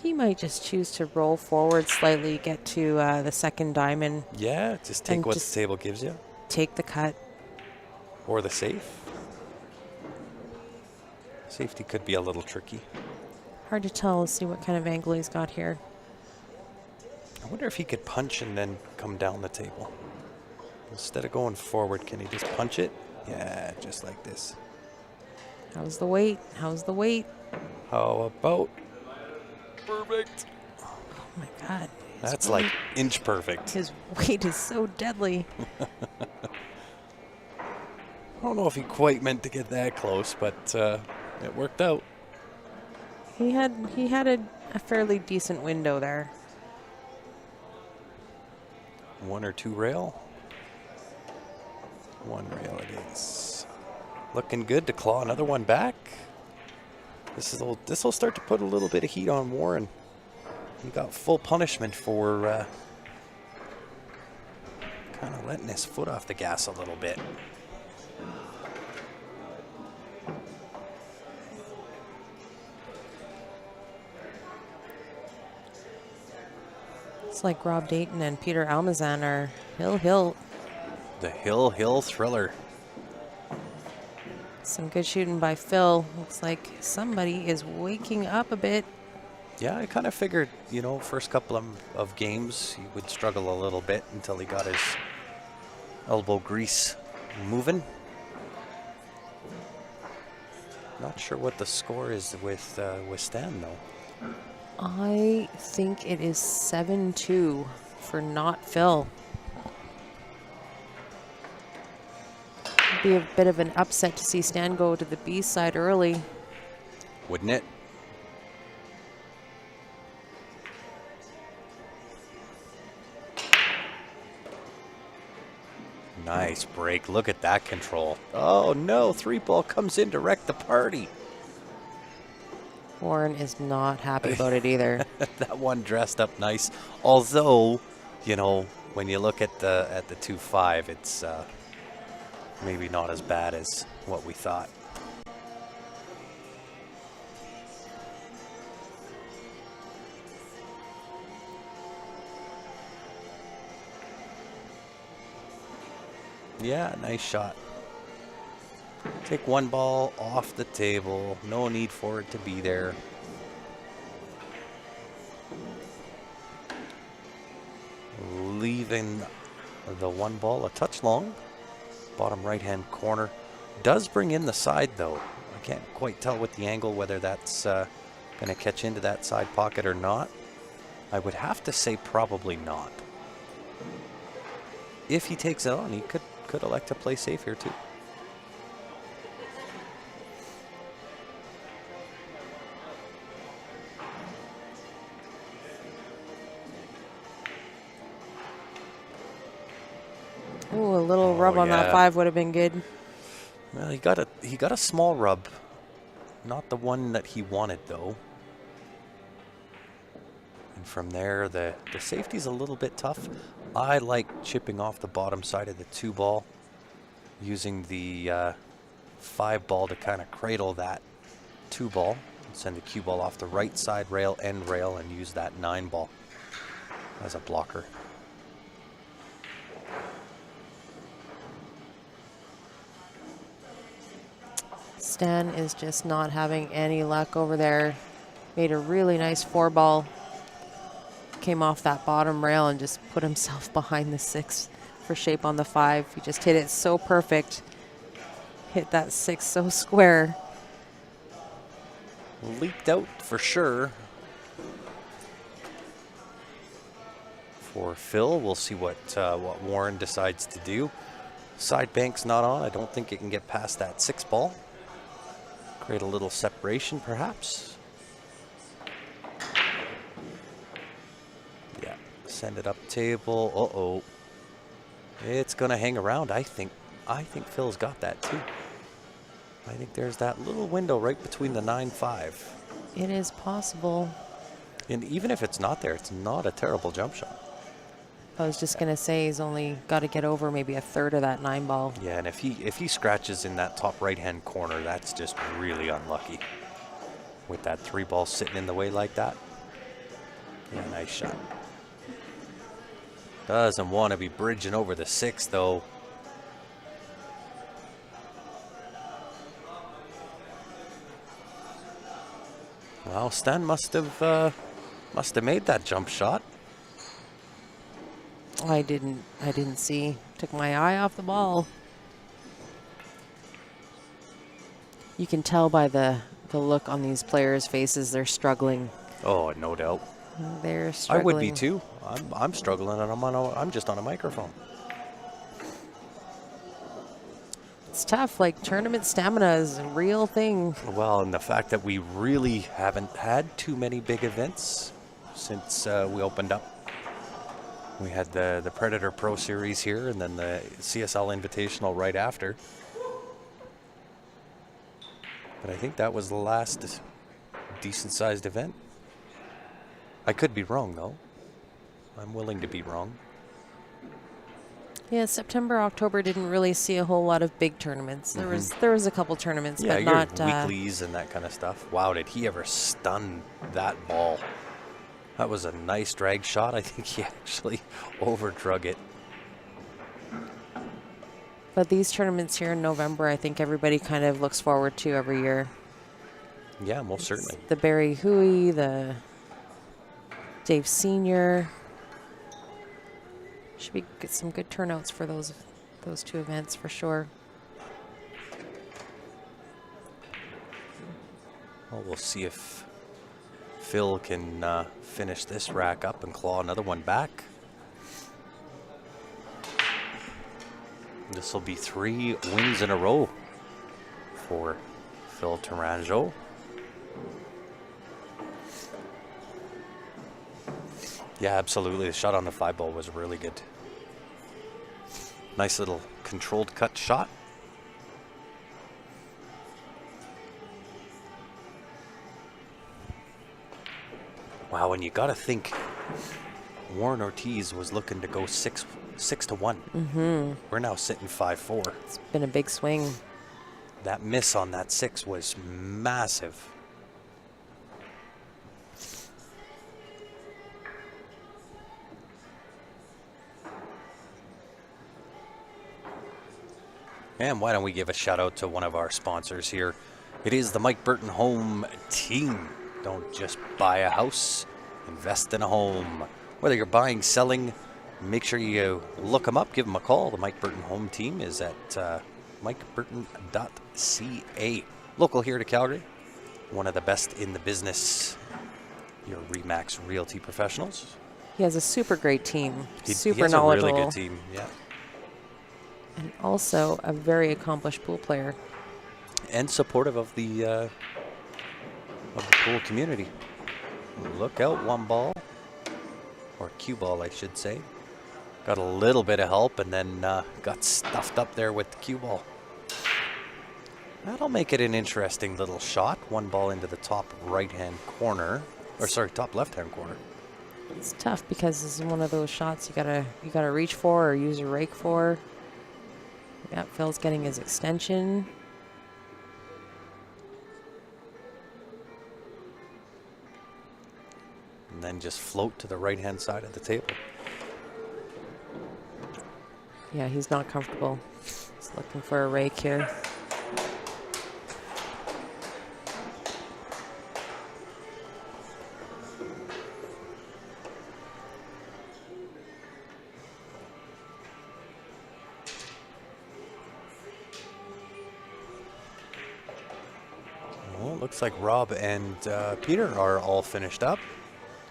He might just choose to roll forward slightly, get to the second diamond, Yeah, just take And what just- the table gives you. take the cut. Or the safe. Safety could be a little tricky. Hard to tell. Let's see what kind of angle he's got here. I wonder if he could punch and then come down the table. Instead of going forward, can he just punch it? Yeah, just like this. How's the weight? How's the weight? How about perfect? Oh my God. His That's weight- like inch perfect. His weight is so deadly. I don't know if he quite meant to get that close, but it worked out. He had a fairly decent window there. One or two rail. One rail it is. Looking good to claw another one back. This will start to put a little bit of heat on Warren. He got full punishment for kind of letting his foot off the gas a little bit. It's like Rob Dayton and Peter Almazan are hill. The Hill Thriller. Some good shooting by Phil. Looks like somebody is waking up a bit. Yeah, I kind of figured, first couple of games he would struggle a little bit until he got his elbow grease moving. Not sure what the score is with Stan though. I think it is 7-2 for not Phil. Be a bit of an upset to see Stan go to the B side early. Wouldn't it? Nice break. Look at that control. Oh no, 3-ball comes in to wreck the party. Warren is not happy about it either. That one dressed up nice. Although, when you look at the 2-5, it's maybe not as bad as what we thought. Yeah, nice shot. Take one ball off the table. No need for it to be there. Leaving the one ball a touch long. Bottom right-hand corner. Does bring in the side, though. I can't quite tell with the angle whether that's going to catch into that side pocket or not. I would have to say probably not. If he takes it on, he could elect to play safe here, too. Ooh, a little rub on that 5 would have been good. Well, he got a small rub. Not the one that he wanted, though. And from there, the safety's a little bit tough. I like chipping off the bottom side of the 2-ball, using the 5-ball to kind of cradle that 2-ball. Send the cue ball off the right side rail, end rail, and use that 9-ball as a blocker. Stan is just not having any luck over there. Made a really nice 4-ball. Came off that bottom rail and just put himself behind the 6 for shape on the 5. He just hit it so perfect. Hit that 6 so square. Leaked out for sure. For Phil, we'll see what Warren decides to do. Side bank's not on. I don't think it can get past that 6-ball. Create a little separation, perhaps. Yeah, send it up table. Uh-oh. It's gonna hang around. I think Phil's got that too. I think there's that little window right between the 9-5. It is possible. And even if it's not there, it's not a terrible jump shot. I was just gonna say he's only got to get over maybe a third of that 9-ball. Yeah, and if he scratches in that top right-hand corner, that's just really unlucky. With that 3-ball sitting in the way like that. Yeah, nice shot. Doesn't want to be bridging over the 6, though. Well, Stan must have made that jump shot. I didn't see. Took my eye off the ball. You can tell by the look on these players' faces, they're struggling. Oh, no doubt. They're I struggling. would be too. I'm struggling, and I'm just on a microphone. It's tough. Like, tournament stamina is a real thing. Well, and the fact that we really haven't had too many big events since we opened up. We had the Predator Pro Series here, and then the CSL Invitational right after. But I think that was the last decent-sized event. I could be wrong, though. I'm willing to be wrong. Yeah, September, October didn't really see a whole lot of big tournaments. There was a couple tournaments, Yeah, but your not weeklies and that kind of stuff. Wow, did he ever stun that ball? That was a nice drag shot. I think he actually overdrug it. But these tournaments here in November, I think everybody kind of looks forward to every year. Yeah, most certainly. The Barry Hooey, the Dave Senior. Should be get some good turnouts for those two events for sure. Well, we'll see if Phil can finish this rack up and claw another one back. This will be 3 wins in a row for Phil Taranjo. Yeah, absolutely. The shot on the 5 ball was really good. Nice little controlled cut shot. Wow, and you got to think Warren Ortiz was looking to go 6-1. We're now sitting 5-4. It's been a big swing. That miss on that 6 was massive. And why don't we give a shout out to one of our sponsors here. It is the Mike Burton Home Team. Don't just buy a house, invest in a home. Whether you're buying, selling, make sure you look them up, give them a call. The Mike Burton Home Team is at mikeburton.ca. Local here to Calgary. One of the best in the business. Your RE/MAX Realty professionals. He has a super great team. Super he has knowledgeable. a really good team, yeah. And also a very accomplished pool player. And supportive of the pool community. Look out, 1 ball. Or cue ball, I should say. Got a little bit of help and then got stuffed up there with the cue ball. That'll make it an interesting little shot. 1 ball into the top right-hand corner. Or sorry, top left-hand corner. It's tough because this is one of those shots you gotta reach for or use a rake for. Yeah, Phil's getting his extension. And then just float to the right-hand side of the table. Yeah, he's not comfortable. He's looking for a rake here. Well, looks like Rob and Peter are all finished up.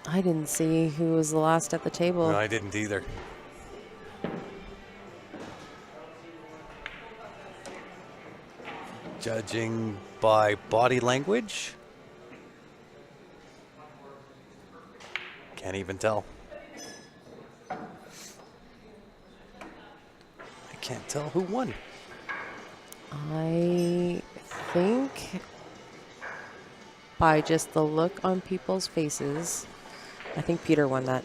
I didn't see who was the last at the table. No, I didn't either. Judging by body language, can't even tell. I can't tell who won. I think by just the look on people's faces, I think Peter won that.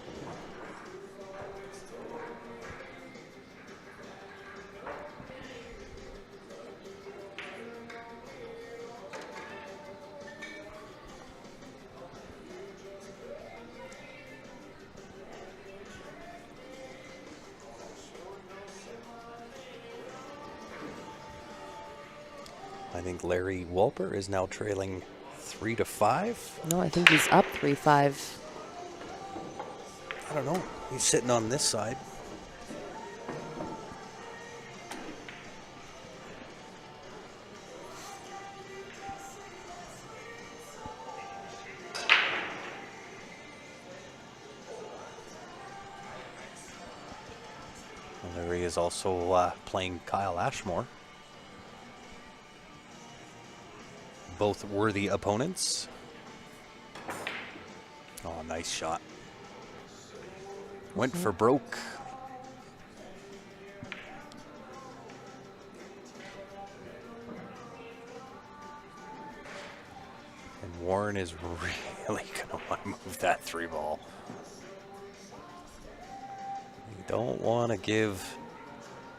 I think Larry Wolper is now trailing 3-5. No, I think he's up 3-5. I don't know. He's sitting on this side. Larry is also playing Kyle Ashmore. Both worthy opponents. Oh, nice shot. Went for broke. And Warren is really going to want to move that 3-ball. You don't want to give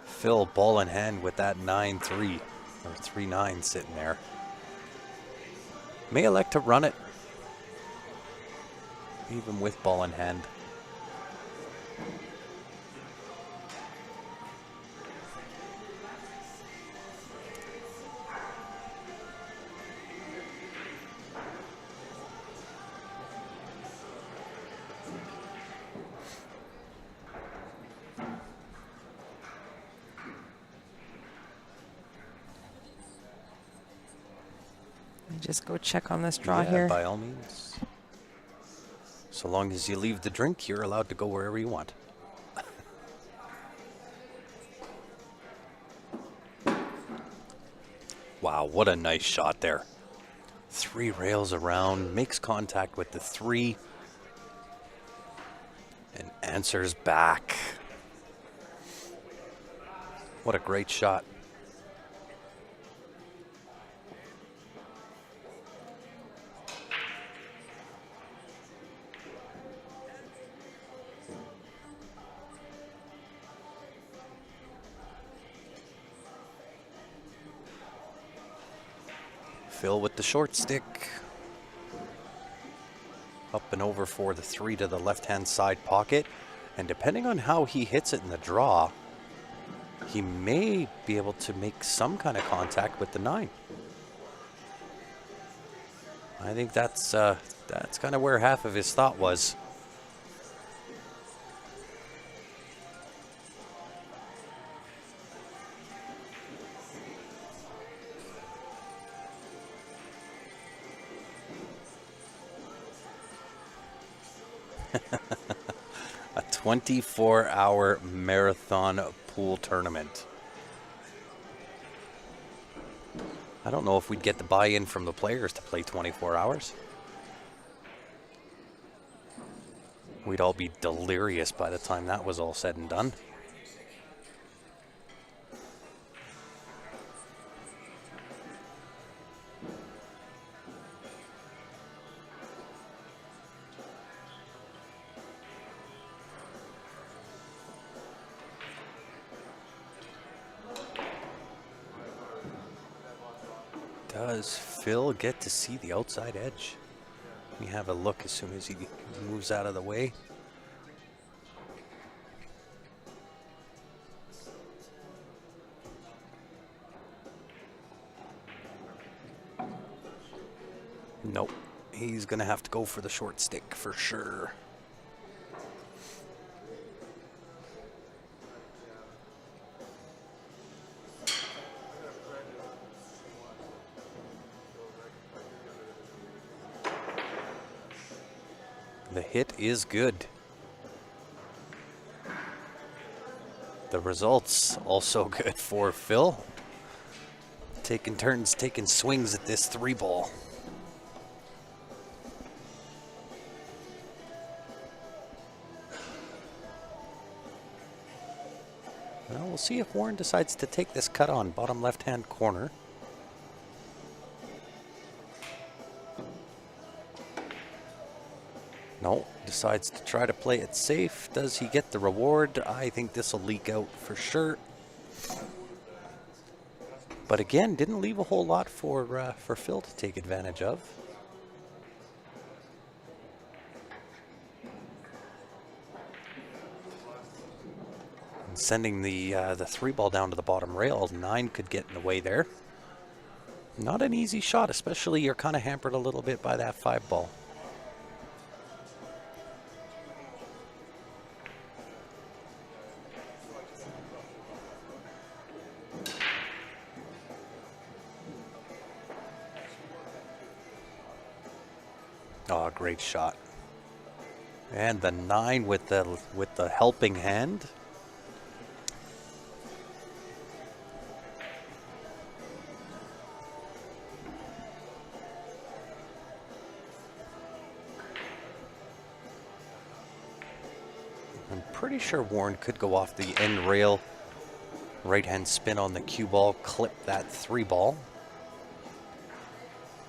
Phil ball in hand with that 9-3 or 3-9 sitting there. May elect to run it even with ball in hand. Just go check on this draw Yeah, here. by all means. So long as you leave the drink, you're allowed to go wherever you want. Wow, what a nice shot there. 3 rails around, makes contact with the 3, and answers back. What a great shot. Phil with the short stick. Up and over for the 3 to the left-hand side pocket. And depending on how he hits it in the draw, he may be able to make some kind of contact with the 9. I think that's kind of where half of his thought was. A 24-hour marathon pool tournament. I don't know if we'd get the buy-in from the players to play 24 hours. We'd all be delirious by the time that was all said and done. Does Phil get to see the outside edge? Let me have a look as soon as he moves out of the way. Nope. He's going to have to go for the short stick for sure. The hit is good. The results also good for Phil. Taking turns, taking swings at this 3-ball. Well, we'll see if Warren decides to take this cut on bottom left-hand corner. No, decides to try to play it safe. Does he get the reward? I think this will leak out for sure. But again, didn't leave a whole lot for Phil to take advantage of. And sending the 3-ball down to the bottom rail, 9 could get in the way there. Not an easy shot, especially you're kind of hampered a little bit by that 5 ball. Oh, great shot. And the 9 with the helping hand. I'm pretty sure Warren could go off the end rail, right hand spin on the cue ball, clip that 3 ball.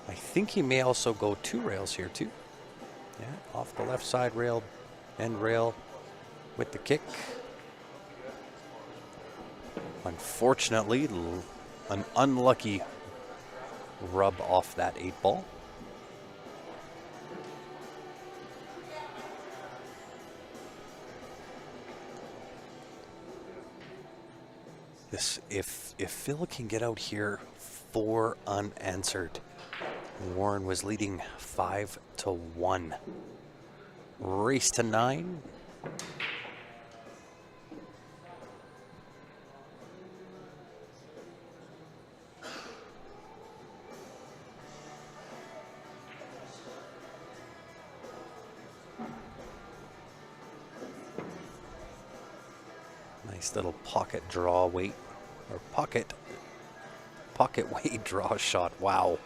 I think he may also go 2 rails here too. Yeah, off the left side rail, end rail with the kick. Unfortunately, an unlucky rub off that 8 ball. If Phil can get out here 4 unanswered, Warren was leading 5-1. Race to 9. Nice little pocket draw weight, or pocket weight draw shot. Wow.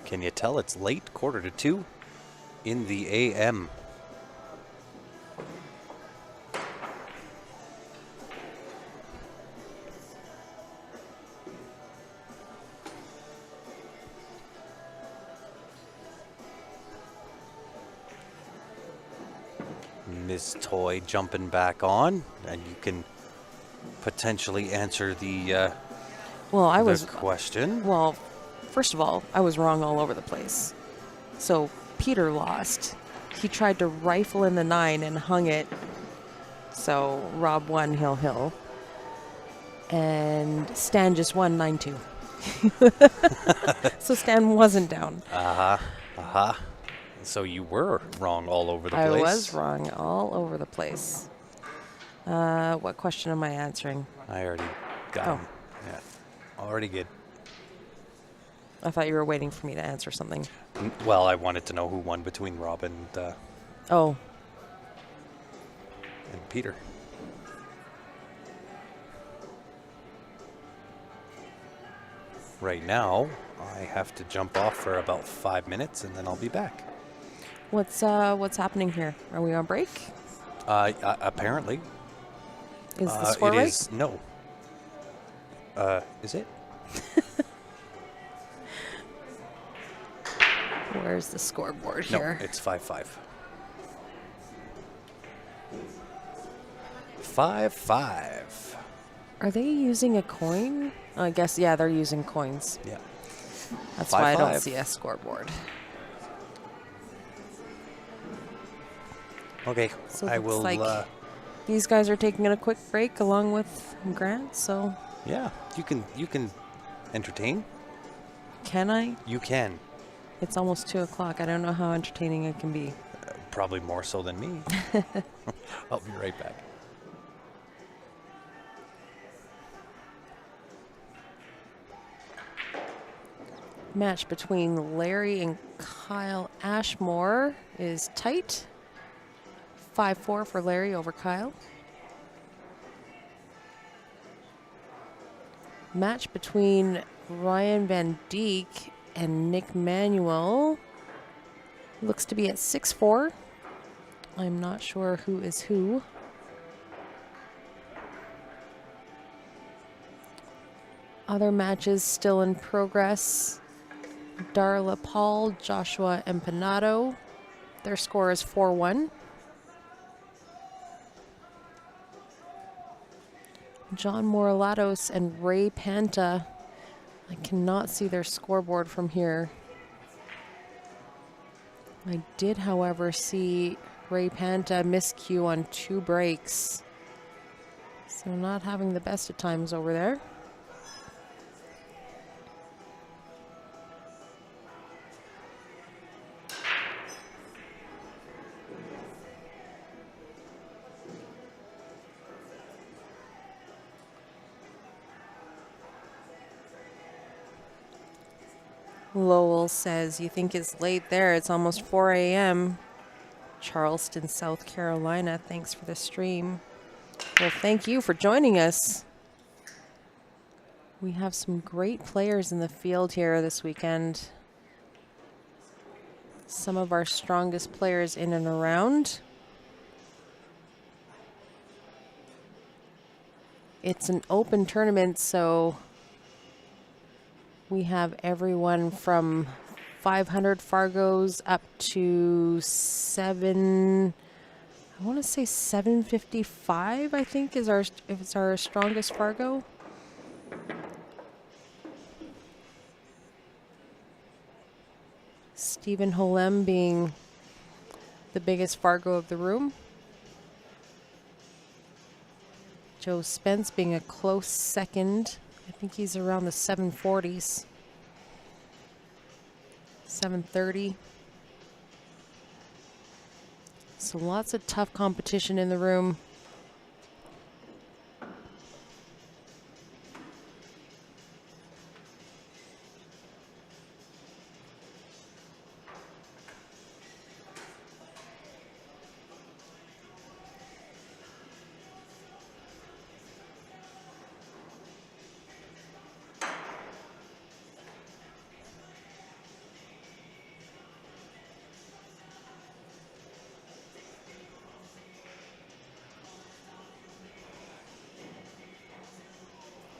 Can you tell it's late? 1:45 in the AM. Ms. Toy jumping back on, and you can potentially answer the question. Well, first of all, I was wrong all over the place. So Peter lost. He tried to rifle in the 9 and hung it. So Rob won hill. And Stan just won 9-2. So Stan wasn't down. So you were wrong all over the place. I was wrong all over the place. What question am I answering? I already got him. Yeah, already good. I thought you were waiting for me to answer something. Well, I wanted to know who won between Rob and Peter. Right now, I have to jump off for about 5 minutes, and then I'll be back. What's happening here? Are we on break? Apparently. Is the score right? No. Is it? Where's the scoreboard here? No, it's 5-5. 5-5. Are they using a coin? I guess, yeah, they're using coins. Yeah. That's why I don't see a scoreboard. Okay, So I it will. looks like these guys are taking a quick break along with Grant, so. Yeah, you can entertain. Can I? You can. It's almost 2 o'clock. I don't know how entertaining it can be. Probably more so than me. I'll be right back. Match between Larry and Kyle Ashmore is tight. 5-4 for Larry over Kyle. Match between Ryan Van Dijk and Nick Manuel looks to be at 6-4. I'm not sure who is who. Other matches still in progress. Darla Paul, Joshua Empanado. Their score is 4-1. John Moralatos and Ray Panta. I cannot see their scoreboard from here. I did, however, see Ray Panta miscue on 2 breaks. So not having the best of times over there. Lowell says, you think it's late there. It's almost 4 a.m. Charleston, South Carolina. Thanks for the stream. Well, thank you for joining us. We have some great players in the field here this weekend. Some of our strongest players in and around. It's an open tournament, so we have everyone from 500 Fargos up to I want to say 755, I think, is our strongest Fargo. Stephen Holem being the biggest Fargo of the room. Joe Spence being a close second. I think he's around the 740s. 730. So lots of tough competition in the room.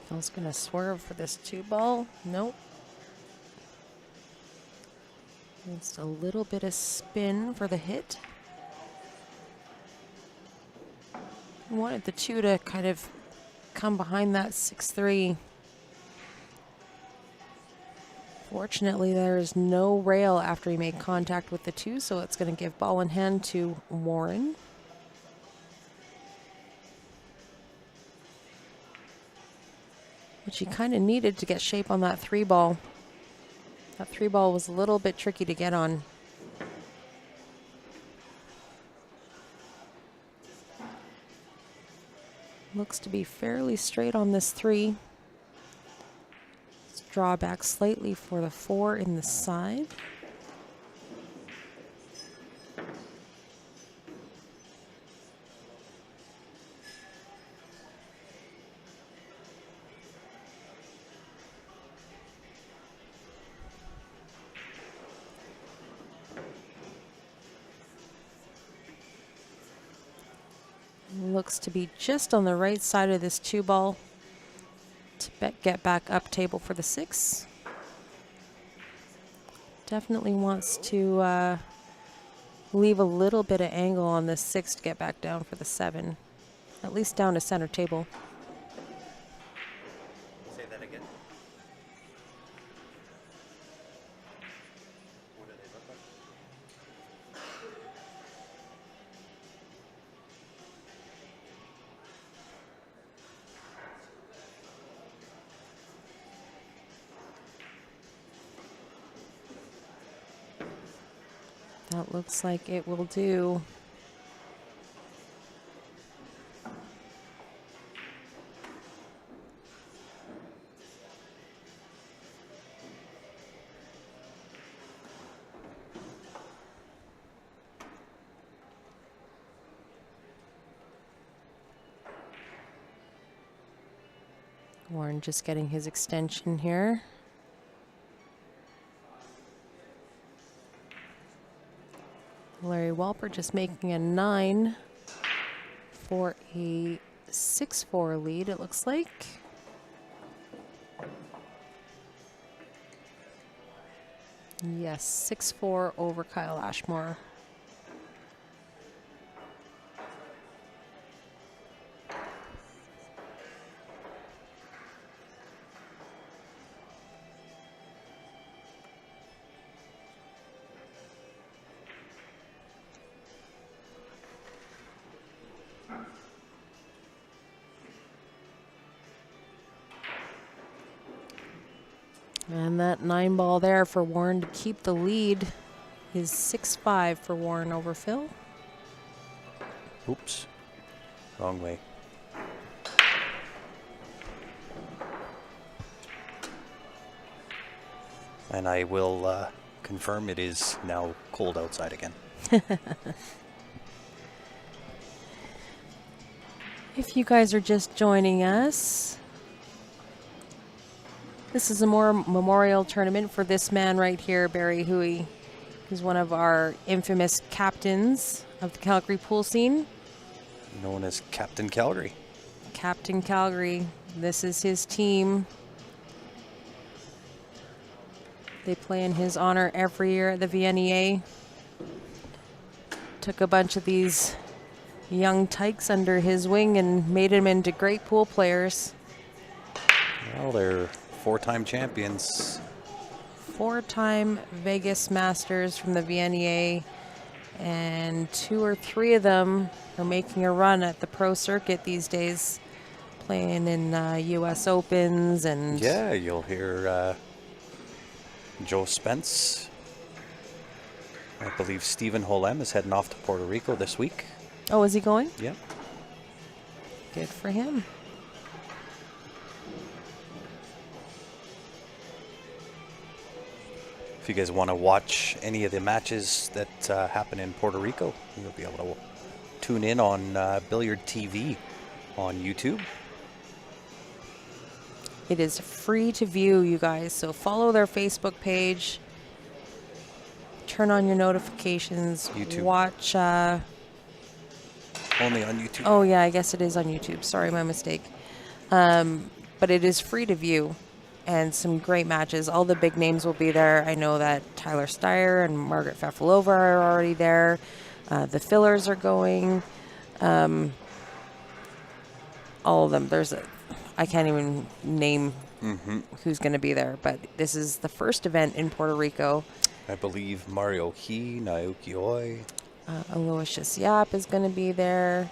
Phil's gonna swerve for this 2-ball. Nope. Just a little bit of spin for the hit. Wanted the 2 to kind of come behind that 6-3. Fortunately, there is no rail after he made contact with the 2, so it's going to give ball in hand to Warren. Which he kind of needed to get shape on that 3-ball. That 3-ball was a little bit tricky to get on. Looks to be fairly straight on this 3. Let's draw back slightly for the 4 in the side. Looks to be just on the right side of this 2-ball to get back up table for the 6. Definitely wants to leave a little bit of angle on this 6 to get back down for the 7, at least down to center table. Say that again. What do they look like? That looks like it will do. Warren just getting his extension here. Larry Walper just making a 9 for a 6-4 lead, it looks like. Yes, 6-4 over Kyle Ashmore. And that 9 ball there for Warren to keep the lead is 6-5 for Warren over Phil. Oops. Wrong way. And I will confirm it is now cold outside again. If you guys are just joining us, this is a memorial tournament for this man right here, Barry Hooey. He's one of our infamous captains of the Calgary pool scene. Known as Captain Calgary. Captain Calgary. This is his team. They play in his honor every year at the VNEA. Took a bunch of these young tykes under his wing and made them into great pool players. Well, they're 4-time champions. 4-time Vegas Masters from the VNEA, and 2 or 3 of them are making a run at the pro circuit these days, playing in U.S. Opens and... Yeah, you'll hear Joe Spence. I believe Stephen Holem is heading off to Puerto Rico this week. Oh, is he going? Yep. Good for him. If you guys want to watch any of the matches that happen in Puerto Rico, you'll be able to tune in on Billiard TV on YouTube. It is free to view, you guys, so follow their Facebook page. Turn on your notifications. YouTube. Watch... Only on YouTube. Oh, yeah, I guess it is on YouTube. Sorry, my mistake. But it is free to view, and some great matches. All the big names will be there. I know that Tyler Steyer and Margaret Fafalova are already there. The fillers are going. All of them. I can't even name who's going to be there, but this is the first event in Puerto Rico. I believe Mario He, Naoki Oi. Aloysius Yap is going to be there.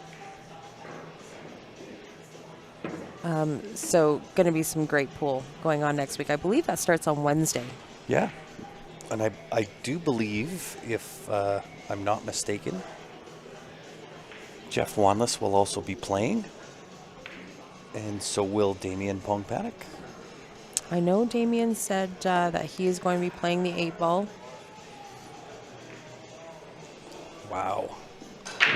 So going to be some great pool going on next week. I believe that starts on Wednesday. Yeah. And I do believe, if I'm not mistaken, Jeff Wanless will also be playing. And so will Damien Pongpanic. I know Damien said that he is going to be playing the 8 ball. Wow.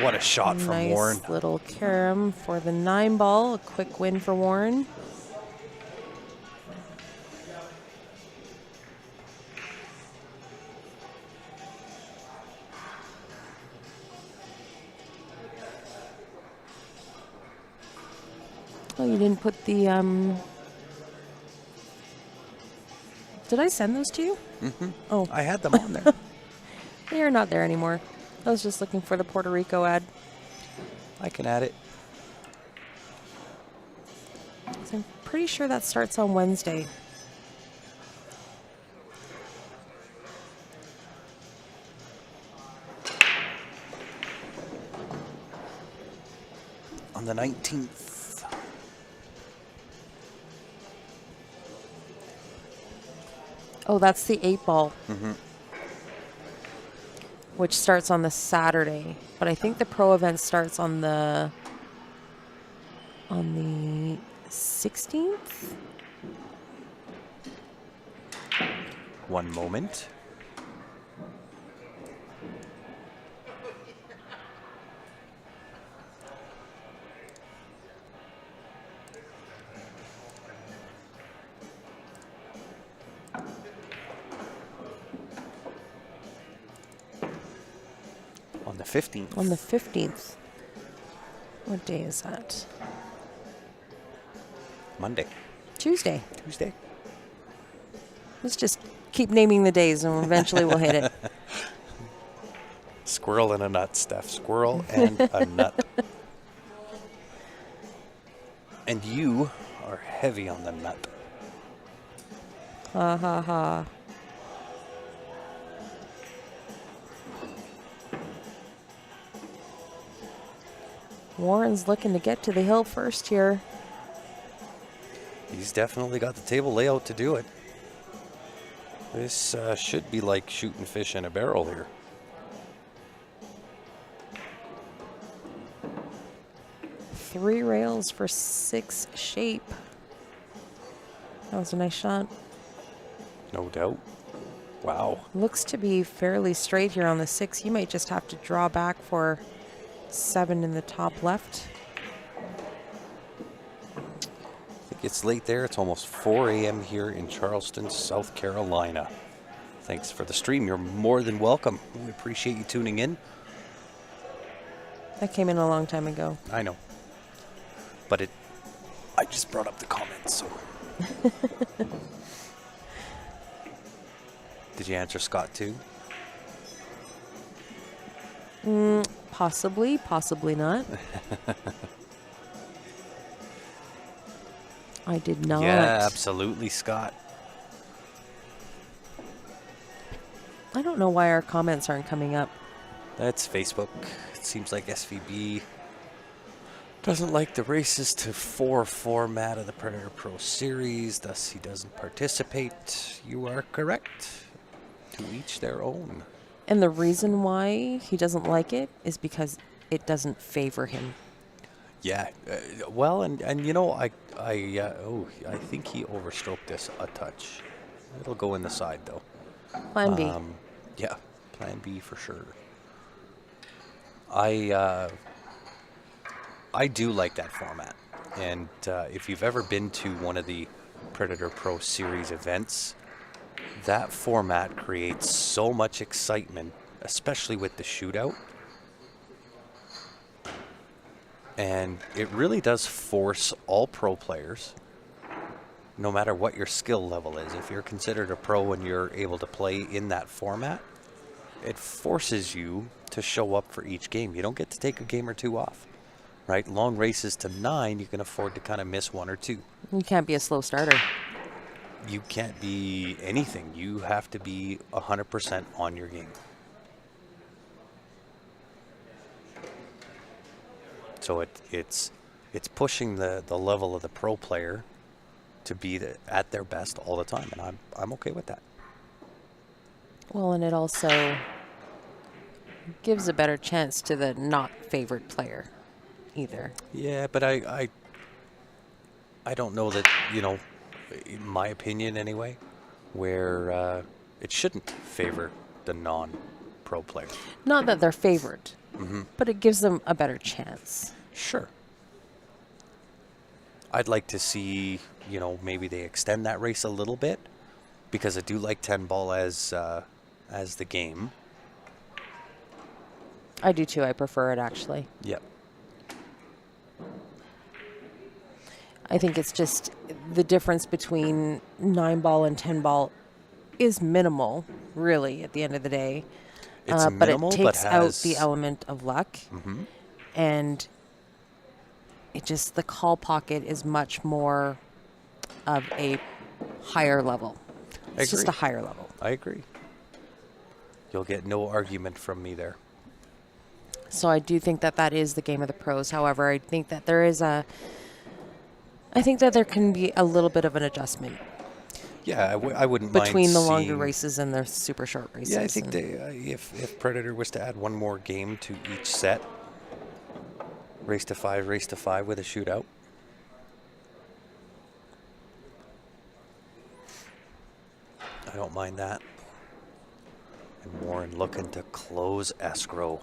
What a shot from Warren. Nice little carom for the 9 ball. A quick win for Warren. Oh, you didn't put the... Did I send those to you? Mm-hmm. Oh. I had them on there. They are not there anymore. I was just looking for the Puerto Rico ad. I can add it. So I'm pretty sure that starts on Wednesday. On the 19th. Oh, that's the 8 ball. Mm-hmm. Which starts on the Saturday, but I think the pro event starts on the 16th. One moment. On the 15th. On the 15th. What day is that? Monday. Tuesday. Tuesday. Let's just keep naming the days and eventually we'll hit it. Squirrel and a nut, Steph. Squirrel and a nut. And you are heavy on the nut. Ha ha ha. Warren's looking to get to the hill first here. He's definitely got the table layout to do it. This should be like shooting fish in a barrel here. Three rails for 6 shape. That was a nice shot. No doubt. Wow. Looks to be fairly straight here on the 6. You might just have to draw back for 7 in the top left. I think it's late there. It's almost 4 a.m. here in Charleston, South Carolina. Thanks for the stream. You're more than welcome. We appreciate you tuning in. That came in a long time ago. I know. But I just brought up the comments, so. Did you answer Scott too? Possibly, possibly not. I did not. Yeah, absolutely, Scott. I don't know why our comments aren't coming up. That's Facebook. It seems like SVB doesn't like the races to 4 format of the Predator Pro Series, thus he doesn't participate. You are correct. To each their own. And the reason why he doesn't like it is because it doesn't favor him. Yeah, well, and you know, I think he overstroked this a touch. It'll go in the side though. Plan B. Yeah, Plan B for sure. I do like that format, and if you've ever been to one of the Predator Pro Series events, that format creates so much excitement, especially with the shootout. And it really does force all pro players, no matter what your skill level is. If you're considered a pro and you're able to play in that format, it forces you to show up for each game. You don't get to take a game or two off, right? Long races to 9, you can afford to kind of miss 1 or 2. You can't be a slow starter. You can't be anything. You have to be 100% on your game. So it's pushing the level of the pro player to be at their best all the time, and I'm okay with that. Well, and it also gives a better chance to the not favored player either. Yeah, but I don't know that, you know, in my opinion anyway, where it shouldn't favor the non-pro player. Not that they're favored, but it gives them a better chance. Sure. I'd like to see, you know, maybe they extend that race a little bit, because I do like 10 ball as the game. I do too. I prefer it, actually. Yep. I think it's just the difference between 9 ball and 10 ball is minimal, really, at the end of the day. It's minimal, but it takes but out has the element of luck. And it just, the call pocket is much more of a higher level. It's just a higher level. I agree. You'll get no argument from me there. So I do think that that is the game of the pros. However, I think that there can be a little bit of an adjustment. Yeah, I wouldn't mind between the longer seeing, races and the super short races. Yeah, I think if Predator was to add one more game to each set, race to 5 with a shootout. I don't mind that. And Warren looking to close escrow.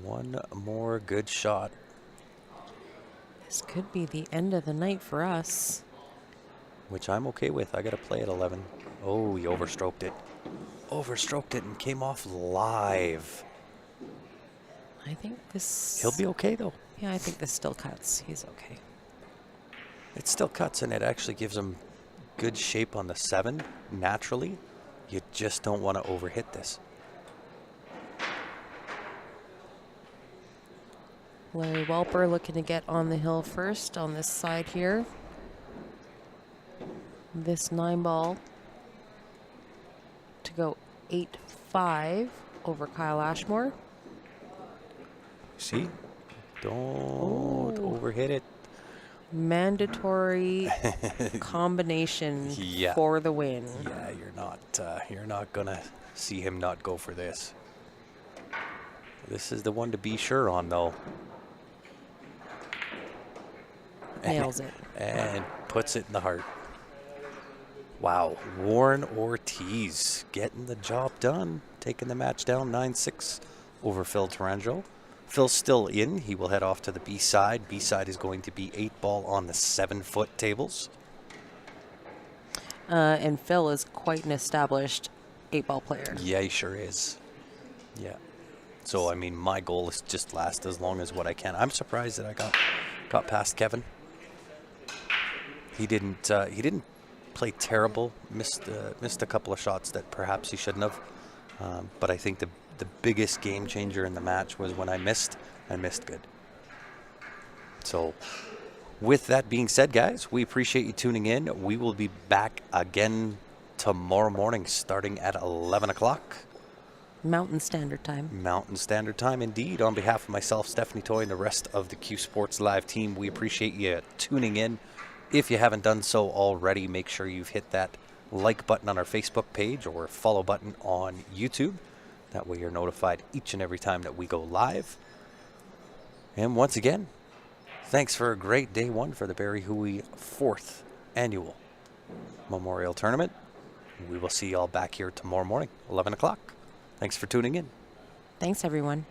One more good shot. This could be the end of the night for us. Which I'm okay with. I got to play at 11. Oh, he overstroked it. Overstroked it and came off live. I think this... He'll be okay, though. Yeah, I think this still cuts. He's okay. It still cuts, and it actually gives him good shape on the 7, naturally. You just don't want to overhit this. Larry Welper looking to get on the hill first on this side here. This 9 ball to go 8-5 over Kyle Ashmore. See? Don't overhit it. Mandatory combination Yeah. for the win. Yeah, you're not gonna see him not go for this. This is the one to be sure on, though. Nails it. And puts it in the heart. Wow, Warren Ortiz getting the job done, taking the match down 9-6 over Phil Tarangelo. Phil's still in. He will head off to the B side. B side is going to be 8-ball on the 7-foot tables. And Phil is quite an established 8-ball player. Yeah, he sure is. Yeah. So, I mean, my goal is just last as long as what I can. I'm surprised that I got past Kevin. He didn't play terrible. Missed a couple of shots that perhaps he shouldn't have. But I think the biggest game changer in the match was when I missed good. So, with that being said, guys, we appreciate you tuning in. We will be back again tomorrow morning starting at 11 o'clock. Mountain Standard Time. Mountain Standard Time, indeed. On behalf of myself, Stephanie Toy, and the rest of the Q Sports Live team, we appreciate you tuning in. If you haven't done so already, make sure you've hit that like button on our Facebook page or follow button on YouTube. That way you're notified each and every time that we go live. And once again, thanks for a great day one for the Barry Hooey 4th Annual Memorial Tournament. We will see you all back here tomorrow morning, 11 o'clock. Thanks for tuning in. Thanks, everyone.